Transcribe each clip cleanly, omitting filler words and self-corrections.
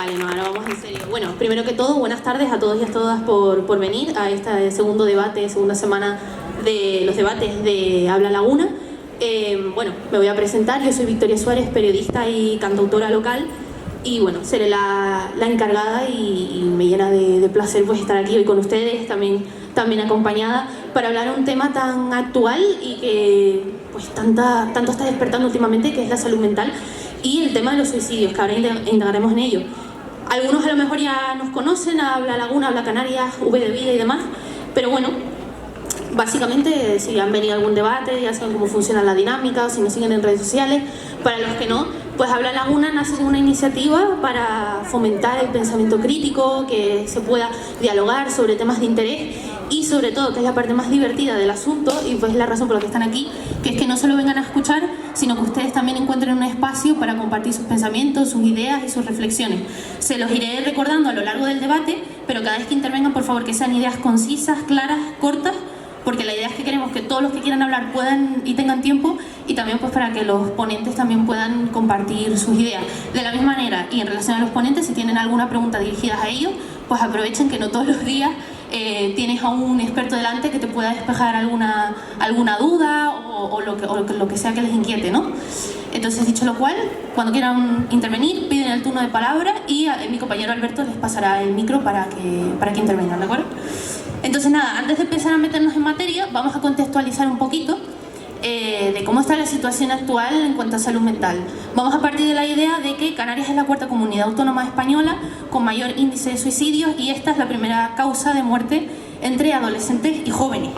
Vale, no, ahora vamos en serio. Bueno, primero que todo, buenas tardes a todos y a todas por venir a este segundo debate, segunda semana de los debates de Habla Laguna. Bueno, me voy a presentar. Yo soy Victoria Suárez, periodista y cantautora local. Y bueno, seré la encargada y me llena de placer pues estar aquí hoy con ustedes, también acompañada, para hablar de un tema tan actual y que pues tanto está despertando últimamente, que es la salud mental y el tema de los suicidios, que ahora indagaremos en ello. Algunos a lo mejor ya nos conocen, Habla Laguna, Habla Canarias, V de Vida y demás, pero bueno, básicamente si han venido a algún debate, ya saben cómo funciona la dinámica, o si nos siguen en redes sociales. Para los que no, pues Habla Laguna nace de una iniciativa para fomentar el pensamiento crítico, que se pueda dialogar sobre temas de interés y sobre todo, que es la parte más divertida del asunto y pues la razón por la que están aquí, que es que no solo vengan a escuchar, sino que ustedes también encuentren un espacio para compartir sus pensamientos, sus ideas y sus reflexiones. Se los iré recordando a lo largo del debate, pero cada vez que intervengan, por favor, que sean ideas concisas, claras, cortas, porque la idea es que queremos que todos los que quieran hablar puedan y tengan tiempo, y también pues para que los ponentes también puedan compartir sus ideas. De la misma manera, y en relación a los ponentes, si tienen alguna pregunta dirigida a ellos, pues aprovechen que no todos los días tienes a un experto delante que te pueda despejar alguna duda o lo que sea que les inquiete, ¿no? Entonces, dicho lo cual, cuando quieran intervenir, piden el turno de palabra y mi compañero Alberto les pasará el micro para que intervengan, ¿de acuerdo? Entonces nada, antes de empezar a meternos en materia, vamos a contextualizar un poquito de cómo está la situación actual en cuanto a salud mental. Vamos a partir de la idea de que Canarias es la cuarta comunidad autónoma española con mayor índice de suicidios y esta es la primera causa de muerte entre adolescentes y jóvenes.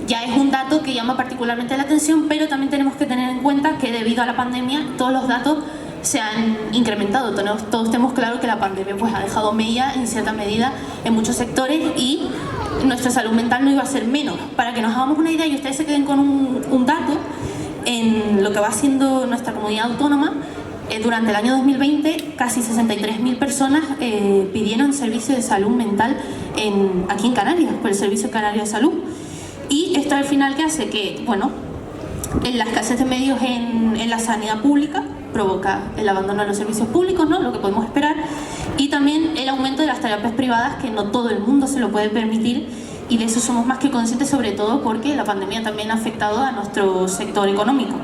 Ya es un dato que llama particularmente la atención, pero también tenemos que tener en cuenta que debido a la pandemia todos los datos se han incrementado. Todos tenemos claro que la pandemia pues ha dejado mella en cierta medida en muchos sectores y nuestra salud mental no iba a ser menos. Para que nos hagamos una idea y ustedes se queden con un dato, en lo que va siendo nuestra comunidad autónoma, durante el año 2020 casi 63.000 personas pidieron servicio de salud mental aquí en Canarias, por el Servicio Canario de Salud. Y esto al final, ¿qué hace? Que, bueno, en la escasez de medios en la sanidad pública provoca el abandono de los servicios públicos, ¿no? Lo que podemos esperar, y también el aumento de las terapias privadas, que no todo el mundo se lo puede permitir, y de eso somos más que conscientes, sobre todo porque la pandemia también ha afectado a nuestro sector económico.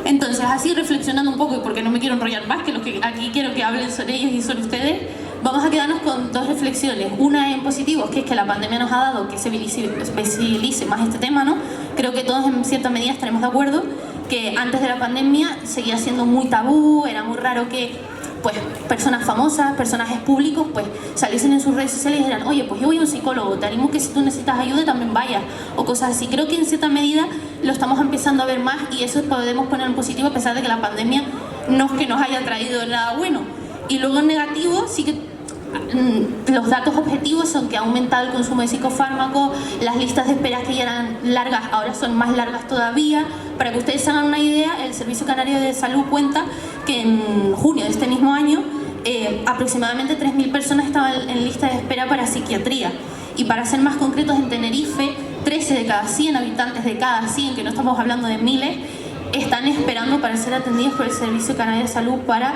Entonces, así reflexionando un poco, y porque no me quiero enrollar más, que los que aquí quiero que hablen son ellos y son ustedes, vamos a quedarnos con dos reflexiones. Una en positivo, que es que la pandemia nos ha dado que se visibilice más este tema, ¿no? Creo que todos en cierta medida estaremos de acuerdo que antes de la pandemia seguía siendo muy tabú, era muy raro que pues personas famosas, personajes públicos pues saliesen en sus redes sociales y dijeran: oye, pues yo voy a un psicólogo, te animo que si tú necesitas ayuda también vayas, o cosas así. Creo que en cierta medida lo estamos empezando a ver más y eso podemos poner en positivo, a pesar de que la pandemia no es que nos haya traído nada bueno. Y luego en negativo sí que los datos objetivos son que ha aumentado el consumo de psicofármacos, las listas de espera que ya eran largas ahora son más largas todavía. Para que ustedes se hagan una idea, el Servicio Canario de Salud cuenta que en junio de este mismo año aproximadamente 3.000 personas estaban en lista de espera para psiquiatría, y para ser más concretos, en Tenerife 13 de cada 100 habitantes de cada 100, que no estamos hablando de miles, están esperando para ser atendidos por el Servicio Canario de Salud para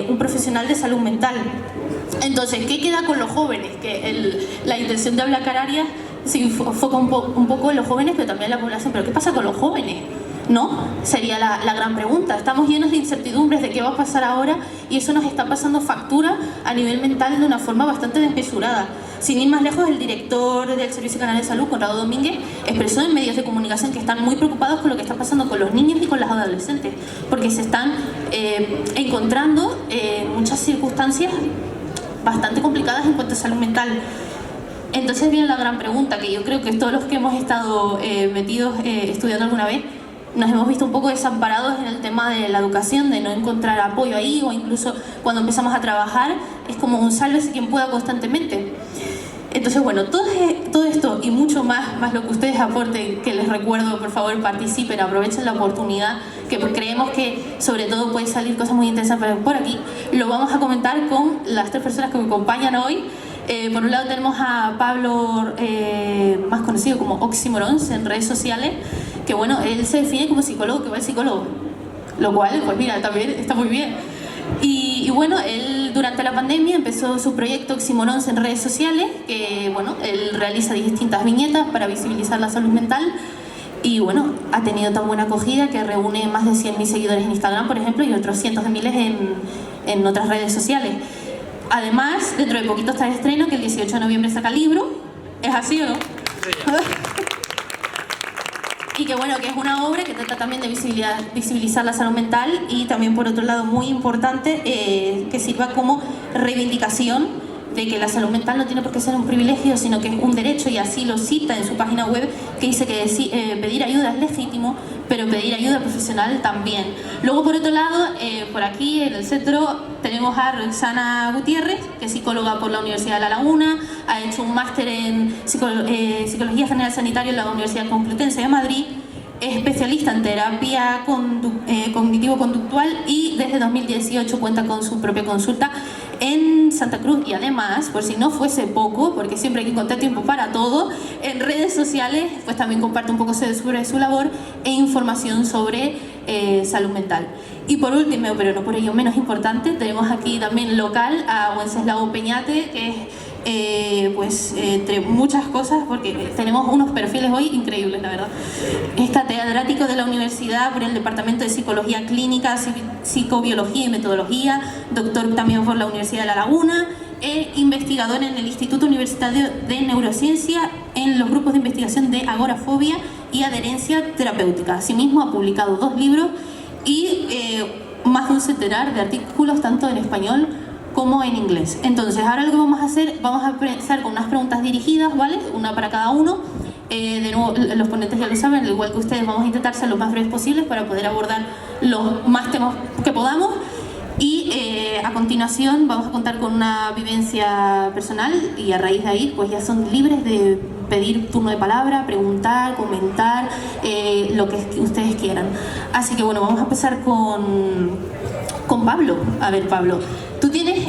un profesional de salud mental. Entonces, ¿qué queda con los jóvenes? Que la intención de Habla Canarias se enfoca un poco en los jóvenes, pero también en la población. ¿Pero qué pasa con los jóvenes? ¿No? Sería la gran pregunta. Estamos llenos de incertidumbres de qué va a pasar ahora y eso nos está pasando factura a nivel mental de una forma bastante desmesurada. Sin ir más lejos, el director del Servicio Canario de Salud, Conrado Domínguez, expresó en medios de comunicación que están muy preocupados con lo que está pasando con los niños y con las adolescentes, porque se están encontrando muchas circunstancias bastante complicadas en cuanto a salud mental. Entonces viene la gran pregunta, que yo creo que todos los que hemos estado metidos estudiando alguna vez nos hemos visto un poco desamparados en el tema de la educación, de no encontrar apoyo ahí, o incluso cuando empezamos a trabajar es como un sálvese quien pueda constantemente. Entonces, bueno, todo esto y mucho más lo que ustedes aporten, que les recuerdo, por favor, participen, aprovechen la oportunidad, que creemos que sobre todo puede salir cosas muy interesantes por aquí. Lo vamos a comentar con las tres personas que me acompañan hoy. Por un lado tenemos a Pablo, más conocido como Oxymorons en redes sociales, que bueno, él se define como psicólogo que va al psicólogo, lo cual, pues mira, también está muy bien. Y Y bueno, él durante la pandemia empezó su proyecto Oxímoron en redes sociales, que bueno, él realiza distintas viñetas para visibilizar la salud mental. Y bueno, ha tenido tan buena acogida que reúne más de 100.000 seguidores en Instagram, por ejemplo, y otros cientos de miles en otras redes sociales. Además, dentro de poquito está el estreno, que el 18 de noviembre saca el libro. ¿Es así o no? Sí. Y que bueno, que es una obra que trata también de visibilizar la salud mental y también, por otro lado, muy importante, que sirva como reivindicación de que la salud mental no tiene por qué ser un privilegio, sino que es un derecho, y así lo cita en su página web, que dice que pedir ayuda es legítimo, pero pedir ayuda profesional también. Luego, por otro lado, por aquí en el centro tenemos a Roxana Gutiérrez, que es psicóloga por la Universidad de La Laguna, ha hecho un máster en Psicología General Sanitaria en la Universidad Complutense de Madrid, es especialista en terapia cognitivo-conductual y desde 2018 cuenta con su propia consulta en Santa Cruz, y además, por si no fuese poco, porque siempre hay que encontrar tiempo para todo, en redes sociales pues también comparte un poco sobre su labor e información sobre salud mental. Y por último, pero no por ello menos importante, tenemos aquí también local a Wenceslao Peñate, que es entre muchas cosas, porque tenemos unos perfiles hoy increíbles, la verdad. Es catedrático de la universidad por el Departamento de Psicología Clínica, Psicobiología y Metodología, doctor también por la Universidad de La Laguna, investigador en el Instituto Universitario de Neurociencia en los grupos de investigación de agorafobia y adherencia terapéutica. Asimismo, ha publicado 2 libros y más de un centenar de artículos, tanto en español como en inglés. Entonces, ahora lo que vamos a hacer, vamos a empezar con unas preguntas dirigidas, ¿vale? Una para cada uno. De nuevo, los ponentes ya lo saben, al igual que ustedes, vamos a intentar ser lo más breves posibles para poder abordar los más temas que podamos. Y a continuación vamos a contar con una vivencia personal, y a raíz de ahí pues ya son libres de pedir turno de palabra, preguntar, comentar, lo que ustedes quieran. Así que bueno, vamos a empezar con Pablo. A ver, Pablo, tú tienes,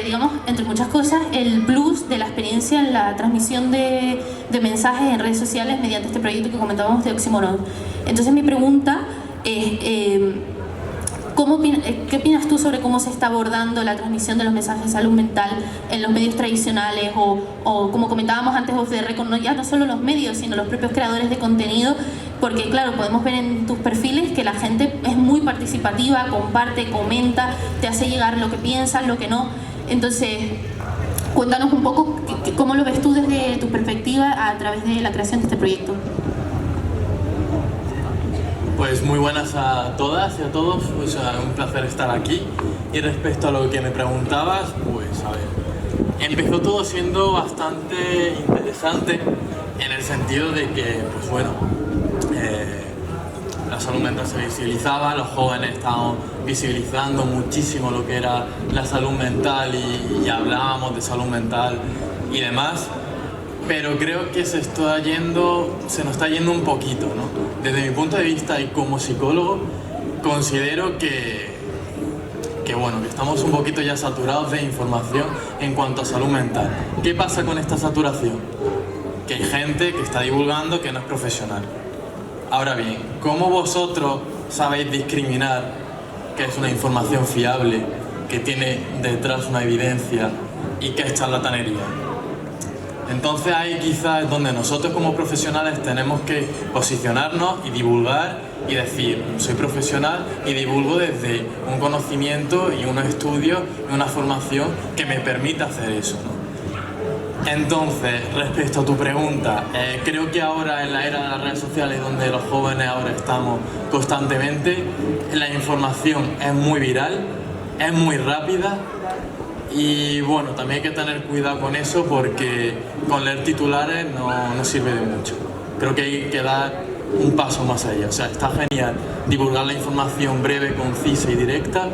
digamos, entre muchas cosas, el plus de la experiencia en la transmisión de mensajes en redes sociales mediante este proyecto que comentábamos de Oxímoron. Entonces mi pregunta es, ¿qué opinas tú sobre cómo se está abordando la transmisión de los mensajes de salud mental en los medios tradicionales o como comentábamos antes off the record, ya no solo los medios, sino los propios creadores de contenido? Porque claro, podemos ver en tus perfiles que la gente es muy participativa, comparte, comenta, te hace llegar lo que piensas, lo que no. Entonces, cuéntanos un poco cómo lo ves tú desde tu perspectiva a través de la creación de este proyecto. Pues muy buenas a todas y a todos, pues un placer estar aquí. Y respecto a lo que me preguntabas, pues a ver, empezó todo siendo bastante interesante en el sentido de que, pues bueno, la salud mental se visibilizaba, los jóvenes estaban visibilizando muchísimo lo que era la salud mental y hablábamos de salud mental y demás. Pero creo que se nos está yendo un poquito, ¿no? Desde mi punto de vista y como psicólogo, considero que bueno, que estamos un poquito ya saturados de información en cuanto a salud mental. ¿Qué pasa con esta saturación? Que hay gente que está divulgando que no es profesional. Ahora bien, ¿cómo vosotros sabéis discriminar qué es una información fiable, que tiene detrás una evidencia y qué es charlatanería? Entonces ahí quizás es donde nosotros como profesionales tenemos que posicionarnos y divulgar y decir, soy profesional y divulgo desde un conocimiento y unos estudios y una formación que me permita hacer eso, ¿no? Entonces, respecto a tu pregunta, creo que ahora en la era de las redes sociales, donde los jóvenes ahora estamos constantemente, la información es muy viral, es muy rápida. Y bueno, también hay que tener cuidado con eso, porque con leer titulares no sirve de mucho. Creo que hay que dar un paso más allá. O sea, está genial divulgar la información breve, concisa y directa,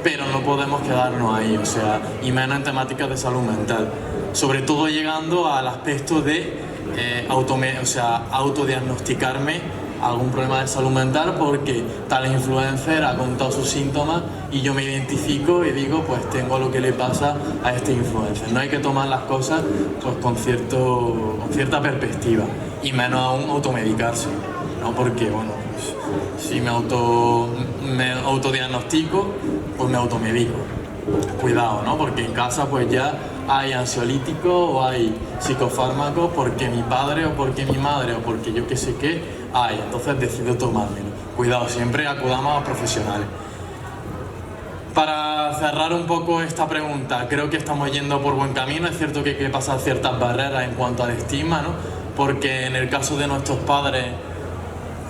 pero no podemos quedarnos ahí, o sea, y menos en temáticas de salud mental. Sobre todo llegando al aspecto de autodiagnosticarme algún problema de salud mental porque tal influencer ha contado sus síntomas y yo me identifico y digo, pues tengo lo que le pasa a este influencer. No hay que tomar las cosas pues con cierta perspectiva, y menos aún automedicarse, ¿no? Porque bueno, pues, si me autodiagnostico, pues me automedico. cuidado, ¿no? Porque en casa pues ya hay ansiolíticos o hay psicofármacos porque mi padre o porque mi madre o porque yo qué sé qué hay, entonces decido tomármelo. Cuidado, siempre acudamos a profesionales. Para cerrar un poco esta pregunta, creo que estamos yendo por buen camino. Es cierto que hay que pasar ciertas barreras en cuanto al estigma, ¿no? Porque en el caso de nuestros padres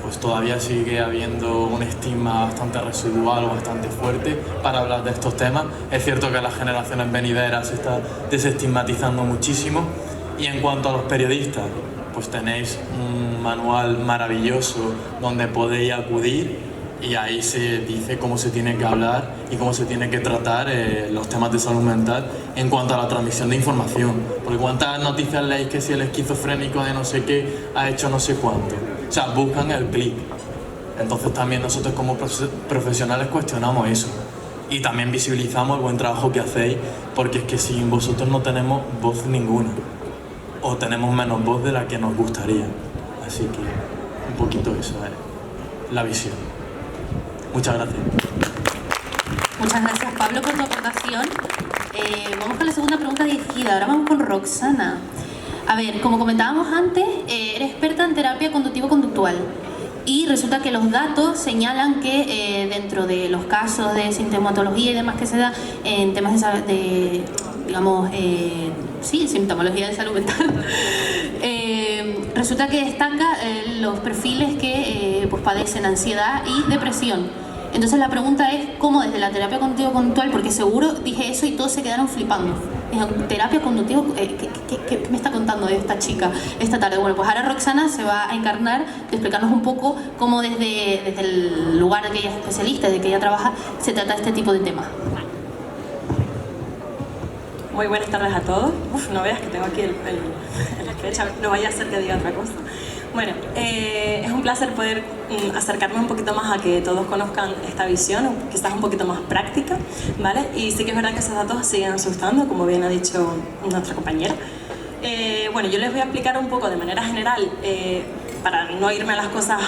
pues todavía sigue habiendo un estigma bastante residual o bastante fuerte para hablar de estos temas. Es cierto que las generaciones venideras se está desestigmatizando muchísimo. Y en cuanto a los periodistas, pues tenéis un manual maravilloso donde podéis acudir y ahí se dice cómo se tiene que hablar y cómo se tiene que tratar los temas de salud mental en cuanto a la transmisión de información. Porque cuántas noticias leéis que si el esquizofrénico de no sé qué ha hecho no sé cuánto. O sea, buscan el clic. Entonces también nosotros como profesionales cuestionamos eso. Y también visibilizamos el buen trabajo que hacéis, porque es que sin vosotros no tenemos voz ninguna. O tenemos menos voz de la que nos gustaría. Así que un poquito eso es la visión. Muchas gracias. Muchas gracias, Pablo, por tu aportación. Vamos con la segunda pregunta dirigida. Ahora vamos con Roxana. A ver, como comentábamos antes, eres experta en terapia conductivo-conductual y resulta que los datos señalan que dentro de los casos de sintomatología y demás que se da en temas de digamos, sintomología de salud mental, resulta que destaca los perfiles que pues padecen ansiedad y depresión. Entonces la pregunta es, ¿cómo desde la terapia conductivo-conductual? Porque seguro dije eso y todos se quedaron flipando. Terapia conductivo, ¿qué me está contando esta chica esta tarde? Bueno, pues ahora Roxana se va a encarnar de explicarnos un poco cómo desde el lugar de que ella es especialista, de que ella trabaja, se trata este tipo de temas. Muy buenas tardes a todos. Uf, no veas que tengo aquí el sketch, no vaya a ser que diga otra cosa. Bueno, es un placer poder acercarme un poquito más a que todos conozcan esta visión, quizás un poquito más práctica, ¿vale? Y sí que es verdad que esos datos siguen asustando, como bien ha dicho nuestra compañera. Bueno, yo les voy a explicar un poco de manera general, para no irme a las cosas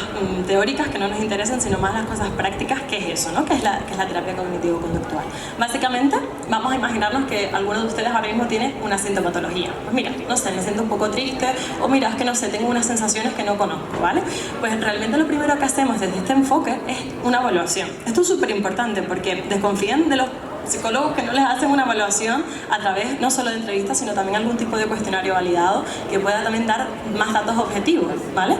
teóricas que no nos interesen, sino más las cosas prácticas, qué es eso, ¿no? ¿Qué es la terapia cognitivo-conductual? Básicamente, vamos a imaginarnos que alguno de ustedes ahora mismo tiene una sintomatología. Pues mira, no sé, me siento un poco triste, o mira, es que no sé, tengo unas sensaciones que no conozco, ¿vale? Pues realmente lo primero que hacemos desde este enfoque es una evaluación. Esto es súper importante porque desconfíen de los psicólogos que no les hacen una evaluación a través no solo de entrevistas, sino también algún tipo de cuestionario validado que pueda también dar más datos objetivos, ¿vale?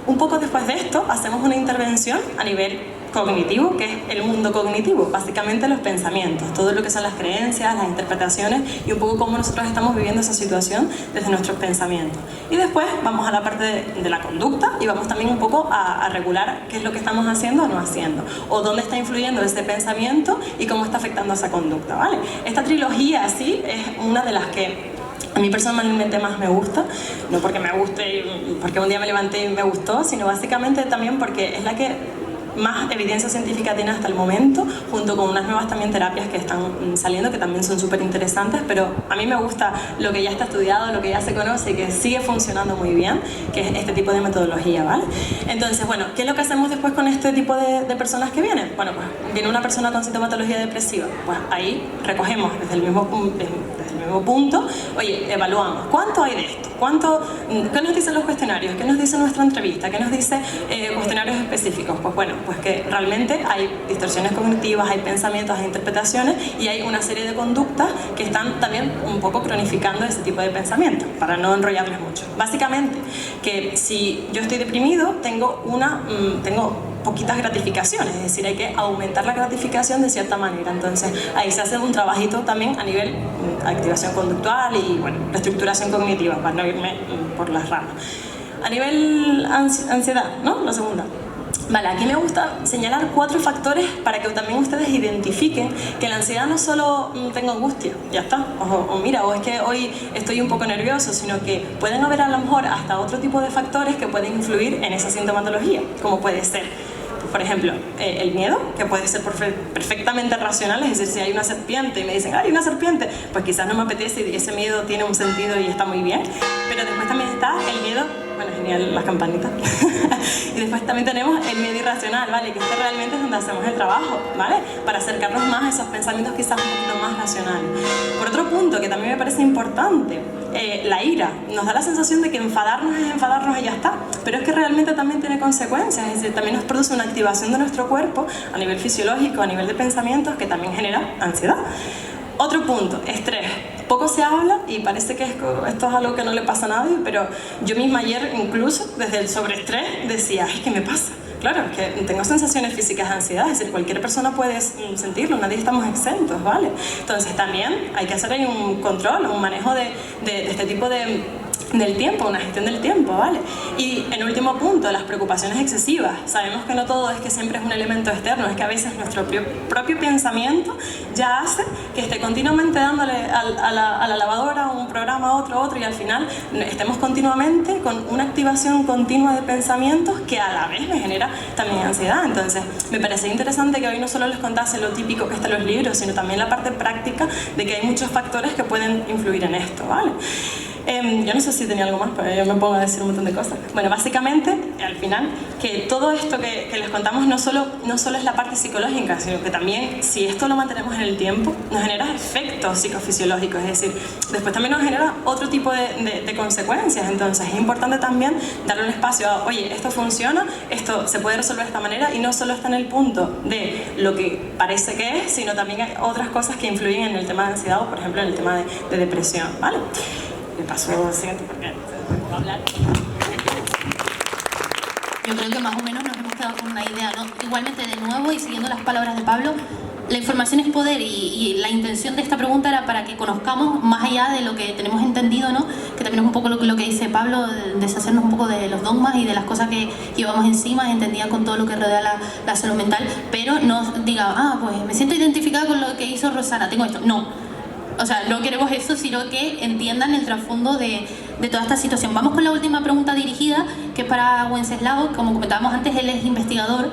Un poco después de esto hacemos una intervención a nivel cognitivo, que es el mundo cognitivo, básicamente los pensamientos, todo lo que son las creencias, las interpretaciones y un poco cómo nosotros estamos viviendo esa situación desde nuestros pensamientos. Y después vamos a la parte de la conducta y vamos también un poco a regular qué es lo que estamos haciendo o no haciendo, o dónde está influyendo ese pensamiento y cómo está afectando a esa conducta, ¿vale? Esta trilogía así es una de las que a mí personalmente más me gusta, no porque me guste, porque un día me levanté y me gustó, sino básicamente también porque es la que más evidencia científica tiene hasta el momento, junto con unas nuevas también terapias que están saliendo, que también son súper interesantes, pero a mí me gusta lo que ya está estudiado, lo que ya se conoce y que sigue funcionando muy bien, que es este tipo de metodología, ¿vale? Entonces, bueno, ¿qué es lo que hacemos después con este tipo de personas que vienen? Bueno, pues viene una persona con sintomatología depresiva, pues ahí recogemos desde el mismo punto, oye, evaluamos, ¿cuánto hay de esto? ¿Qué nos dicen los cuestionarios? ¿Qué nos dice nuestra entrevista? ¿Qué nos dice cuestionarios específicos? Pues bueno, pues que realmente hay distorsiones cognitivas, hay pensamientos, hay interpretaciones y hay una serie de conductas que están también un poco cronificando ese tipo de pensamientos, para no enrollarles mucho. Básicamente, que si yo estoy deprimido, tengo poquitas gratificaciones, es decir, hay que aumentar la gratificación de cierta manera. Entonces, ahí se hace un trabajito también a nivel activación conductual y, bueno, reestructuración cognitiva, para no irme por las ramas. A nivel ansiedad, ¿no? La segunda. Vale, aquí me gusta señalar 4 factores para que también ustedes identifiquen que la ansiedad no solo tengo angustia, ya está, o mira, o es que hoy estoy un poco nervioso, sino que pueden haber a lo mejor hasta otro tipo de factores que pueden influir en esa sintomatología, como puede ser, por ejemplo, el miedo, que puede ser perfectamente racional, es decir, si hay una serpiente y me dicen, hay una serpiente, pues quizás no me apetece y ese miedo tiene un sentido y está muy bien, pero después también está el miedo, bueno, genial, las campanitas, Y después también tenemos el miedo irracional, ¿vale? Que este realmente es donde hacemos el trabajo, ¿vale? Para acercarnos más a esos pensamientos quizás un poquito más racionales. Por otro punto, que también me parece importante, la ira. Nos da la sensación de que enfadarnos es enfadarnos y ya está, pero es que realmente también tiene consecuencias, es decir, también nos produce una activación de nuestro cuerpo a nivel fisiológico, a nivel de pensamientos, que también genera ansiedad. Otro punto, estrés. Poco se habla y parece que esto es algo que no le pasa a nadie, pero yo misma ayer incluso desde el sobreestrés decía, es que me pasa. Claro, es que tengo sensaciones físicas de ansiedad, es decir, cualquier persona puede sentirlo, nadie estamos exentos, ¿vale? Entonces también hay que hacer ahí un control, un manejo de este tipo del tiempo, una gestión del tiempo, ¿vale? Y en último punto, las preocupaciones excesivas. Sabemos que no todo es que siempre es un elemento externo, es que a veces nuestro propio pensamiento ya hace que esté continuamente dándole a la lavadora un programa, otro, y al final estemos continuamente con una activación continua de pensamientos que a la vez me genera también ansiedad. Entonces, me parece interesante que hoy no solo les contase lo típico que está en los libros, sino también la parte práctica de que hay muchos factores que pueden influir en esto, ¿vale? Yo no sé si tenía algo más, pero yo me pongo a decir un montón de cosas. Bueno, básicamente, al final, que todo esto que les contamos no solo es la parte psicológica, sino que también, si esto lo mantenemos en el tiempo, nos genera efectos psicofisiológicos, es decir, después también nos genera otro tipo de consecuencias. Entonces, es importante también darle un espacio a, oye, esto funciona, esto se puede resolver de esta manera, y no solo está en el punto de lo que parece que es, sino también hay otras cosas que influyen en el tema de ansiedad o, por ejemplo, en el tema de depresión, ¿vale? Me paso al siguiente porque puedo hablar. Yo creo que más o menos nos hemos quedado con una idea, ¿no? Igualmente, de nuevo, y siguiendo las palabras de Pablo, la información es poder, y la intención de esta pregunta era para que conozcamos más allá de lo que tenemos entendido, ¿no? Que también es un poco lo que dice Pablo, deshacernos un poco de los dogmas y de las cosas que llevamos encima, entendida con todo lo que rodea la salud mental, pero no diga, pues me siento identificada con lo que hizo Rosana, tengo esto. No. O sea, no queremos eso, sino que entiendan el trasfondo de toda esta situación. Vamos con la última pregunta dirigida, que es para Wenceslao. Como comentábamos antes, él es investigador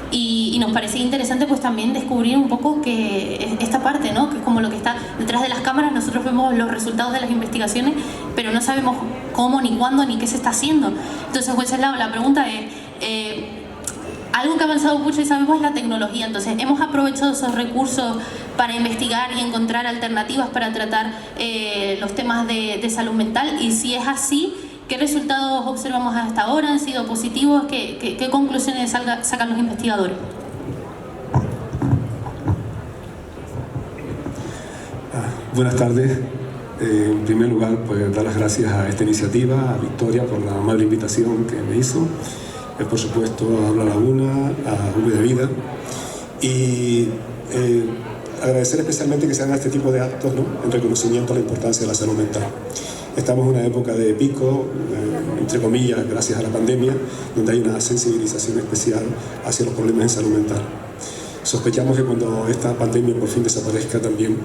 y nos parecía interesante pues también descubrir un poco que esta parte, ¿no? Que es como lo que está detrás de las cámaras. Nosotros vemos los resultados de las investigaciones, pero no sabemos cómo, ni cuándo, ni qué se está haciendo. Entonces, Wenceslao, la pregunta es... algo que ha avanzado mucho y sabemos es la tecnología. Entonces, hemos aprovechado esos recursos para investigar y encontrar alternativas para tratar los temas de salud mental. Y si es así, ¿qué resultados observamos hasta ahora? ¿Han sido positivos? ¿Qué conclusiones sacan los investigadores? Buenas tardes. En primer lugar, pues dar las gracias a esta iniciativa, a Victoria, por la amable invitación que me hizo. Por supuesto, a Habla Laguna, a V de Vida, y agradecer especialmente que se hagan este tipo de actos, ¿no? En reconocimiento a la importancia de la salud mental. Estamos en una época de pico, entre comillas, gracias a la pandemia, donde hay una sensibilización especial hacia los problemas de salud mental. Sospechamos que cuando esta pandemia por fin desaparezca, también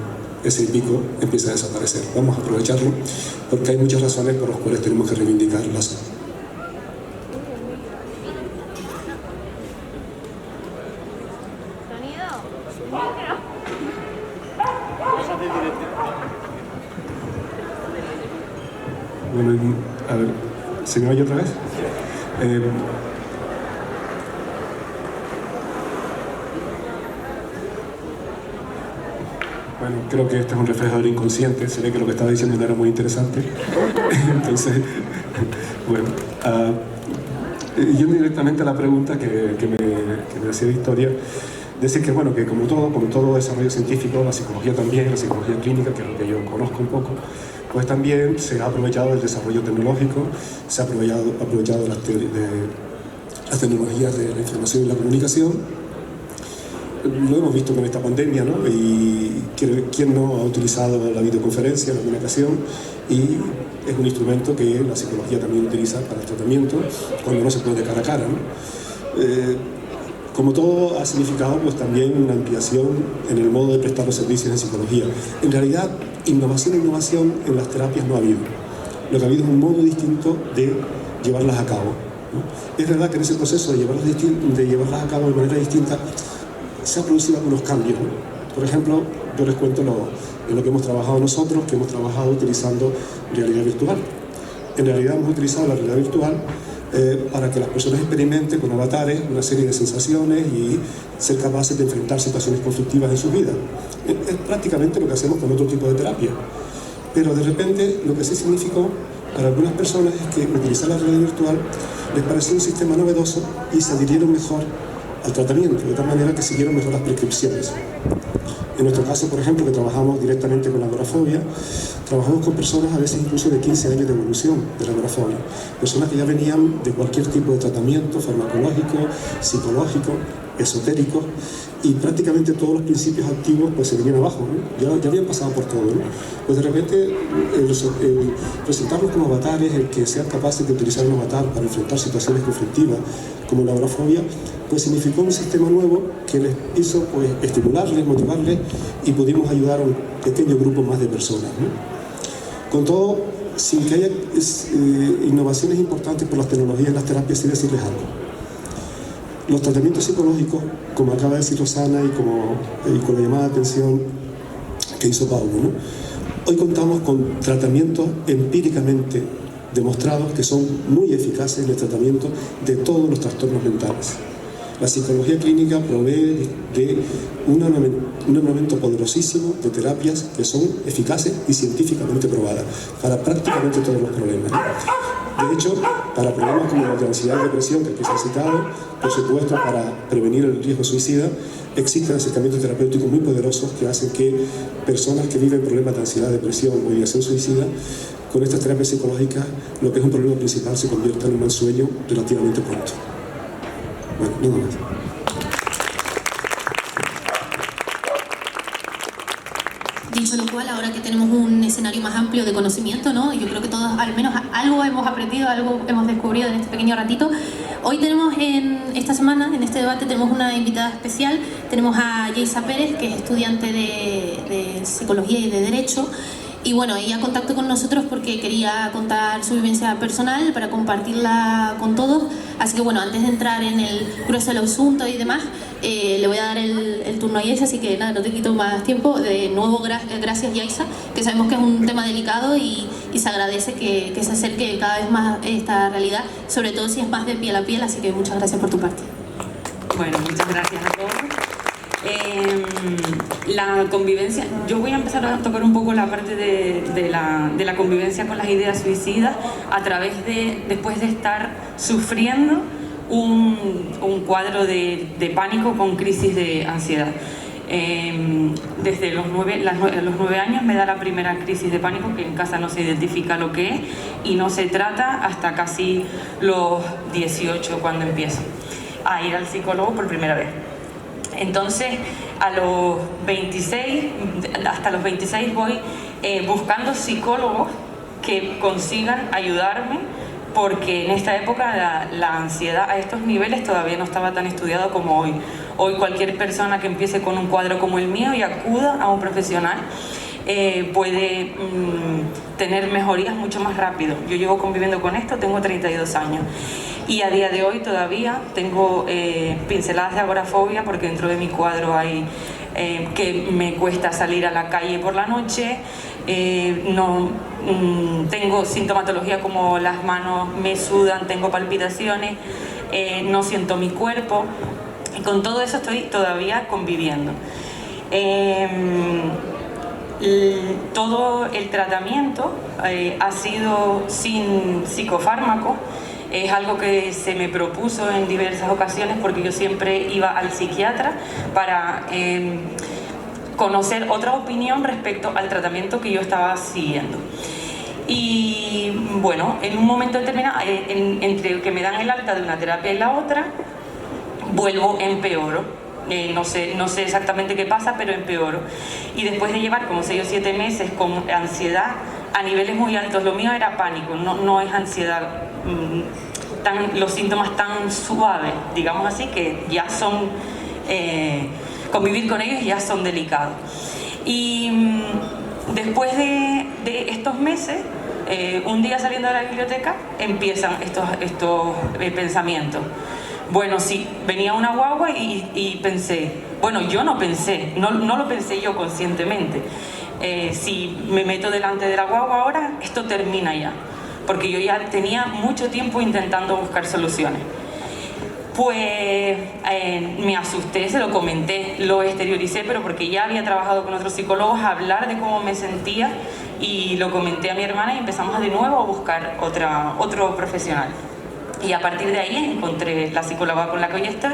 ese pico empieza a desaparecer. Vamos a aprovecharlo, porque hay muchas razones por las cuales tenemos que reivindicar la salud. Bueno, a ver, ¿se me oye otra vez? Bueno, creo que este es un reflejo del inconsciente. Se ve que lo que estaba diciendo no era muy interesante. Entonces, bueno, yendo directamente a la pregunta que me hacía Victoria, decir que, bueno, que como todo desarrollo científico, la psicología también, la psicología clínica, que es lo que yo conozco un poco, pues también se ha aprovechado el desarrollo tecnológico, se ha aprovechado las tecnologías de la información y la comunicación. Lo hemos visto con esta pandemia, ¿no? Y quién no ha utilizado la videoconferencia, la comunicación, y es un instrumento que la psicología también utiliza para el tratamiento cuando no se puede cara a cara, ¿no? Como todo ha significado pues también una ampliación en el modo de prestar los servicios en psicología. En realidad, innovación en las terapias no ha habido. Lo que ha habido es un modo distinto de llevarlas a cabo, ¿no? Es verdad que en ese proceso de llevarlas a cabo de manera distinta se han producido algunos cambios, ¿no? Por ejemplo, yo les cuento en lo que hemos trabajado nosotros, que hemos trabajado utilizando realidad virtual. En realidad hemos utilizado la realidad virtual para que las personas experimenten con avatares una serie de sensaciones y ser capaces de enfrentar situaciones conflictivas en su vida. Es prácticamente lo que hacemos con otro tipo de terapia. Pero de repente lo que sí significó para algunas personas es que utilizar la realidad virtual les pareció un sistema novedoso y se adhirieron mejor al tratamiento, de tal manera que siguieron mejor las prescripciones. En nuestro caso, por ejemplo, que trabajamos directamente con la agorafobia, trabajamos con personas a veces incluso de 15 años de evolución de la agorafobia. Personas que ya venían de cualquier tipo de tratamiento farmacológico, psicológico, esotérico, y prácticamente todos los principios activos pues se venían abajo, ¿no? Ya habían pasado por todo, ¿no? Pues de repente el presentarlos como avatares, el que sean capaces de utilizar un avatar para enfrentar situaciones conflictivas como la agorafobia, pues significó un sistema nuevo que les hizo pues estimularles, motivarles, y pudimos ayudar a un pequeño grupo más de personas, ¿no? Con todo, sin que haya innovaciones importantes por las tecnologías en las terapias, sí decirles algo. Los tratamientos psicológicos, como acaba de decir Rosana y con la llamada de atención que hizo Paulo, ¿no? Hoy contamos con tratamientos empíricamente demostrados que son muy eficaces en el tratamiento de todos los trastornos mentales. La psicología clínica provee de un armamento poderosísimo de terapias que son eficaces y científicamente probadas para prácticamente todos los problemas. De hecho, para problemas como los de ansiedad y depresión, que aquí se han citado, por supuesto, para prevenir el riesgo suicida, existen acercamientos terapéuticos muy poderosos que hacen que personas que viven problemas de ansiedad, depresión o ideación suicida, con estas terapias psicológicas, lo que es un problema principal se convierta en un mal sueño relativamente pronto. Bueno, nada más. Dicho lo cual, ahora que tenemos un escenario más amplio de conocimiento, ¿no? Yo creo que todos al menos algo hemos aprendido, algo hemos descubierto en este pequeño ratito. Hoy tenemos esta semana, en este debate, tenemos una invitada especial. Tenemos a Yeisa Pérez, que es estudiante de Psicología y de Derecho. Y bueno, ella contactó con nosotros porque quería contar su vivencia personal para compartirla con todos. Así que bueno, antes de entrar en el grueso del asunto y demás, le voy a dar el turno a Yeisa, así que nada, no te quito más tiempo. De nuevo, gracias Yeisa, que sabemos que es un tema delicado y se agradece que se acerque cada vez más esta realidad, sobre todo si es más de piel a piel, así que muchas gracias por tu parte. Bueno, muchas gracias a todos. La convivencia, yo voy a empezar a tocar un poco la parte de la convivencia con las ideas suicidas a través después de estar sufriendo un cuadro de pánico con crisis de ansiedad. Desde los 9 años me da la primera crisis de pánico, que en casa no se identifica lo que es y no se trata hasta casi los 18 cuando empiezo a ir al psicólogo por primera vez. Entonces, hasta los 26 voy buscando psicólogos que consigan ayudarme, porque en esta época la ansiedad a estos niveles todavía no estaba tan estudiado como hoy. Hoy cualquier persona que empiece con un cuadro como el mío y acuda a un profesional puede tener mejorías mucho más rápido. Yo llevo conviviendo con esto, tengo 32 años. Y a día de hoy todavía tengo pinceladas de agorafobia, porque dentro de mi cuadro hay que me cuesta salir a la calle por la noche, tengo sintomatología como las manos me sudan, tengo palpitaciones, no siento mi cuerpo, y con todo eso estoy todavía conviviendo. Todo el tratamiento ha sido sin psicofármaco. Es algo que se me propuso en diversas ocasiones, porque yo siempre iba al psiquiatra para conocer otra opinión respecto al tratamiento que yo estaba siguiendo. Y bueno, en un momento determinado, entre que me dan el alta de una terapia y la otra, vuelvo, empeoro. No sé exactamente qué pasa, pero empeoro. Y después de llevar como 6 o 7 meses con ansiedad a niveles muy altos, lo mío era pánico, no es ansiedad, los síntomas tan suaves, digamos así, que ya son, convivir con ellos ya son delicados. Y después de estos meses, un día saliendo de la biblioteca, empiezan estos pensamientos. Bueno, sí, venía una guagua y pensé, bueno, yo no pensé, no lo pensé yo conscientemente. Si me meto delante de la guagua ahora, esto termina ya. porque yo ya tenía mucho tiempo intentando buscar soluciones. Pues me asusté, se lo comenté, lo exterioricé, pero porque ya había trabajado con otros psicólogos a hablar de cómo me sentía, y lo comenté a mi hermana y empezamos de nuevo a buscar otro profesional. Y a partir de ahí encontré la psicóloga con la que hoy estoy,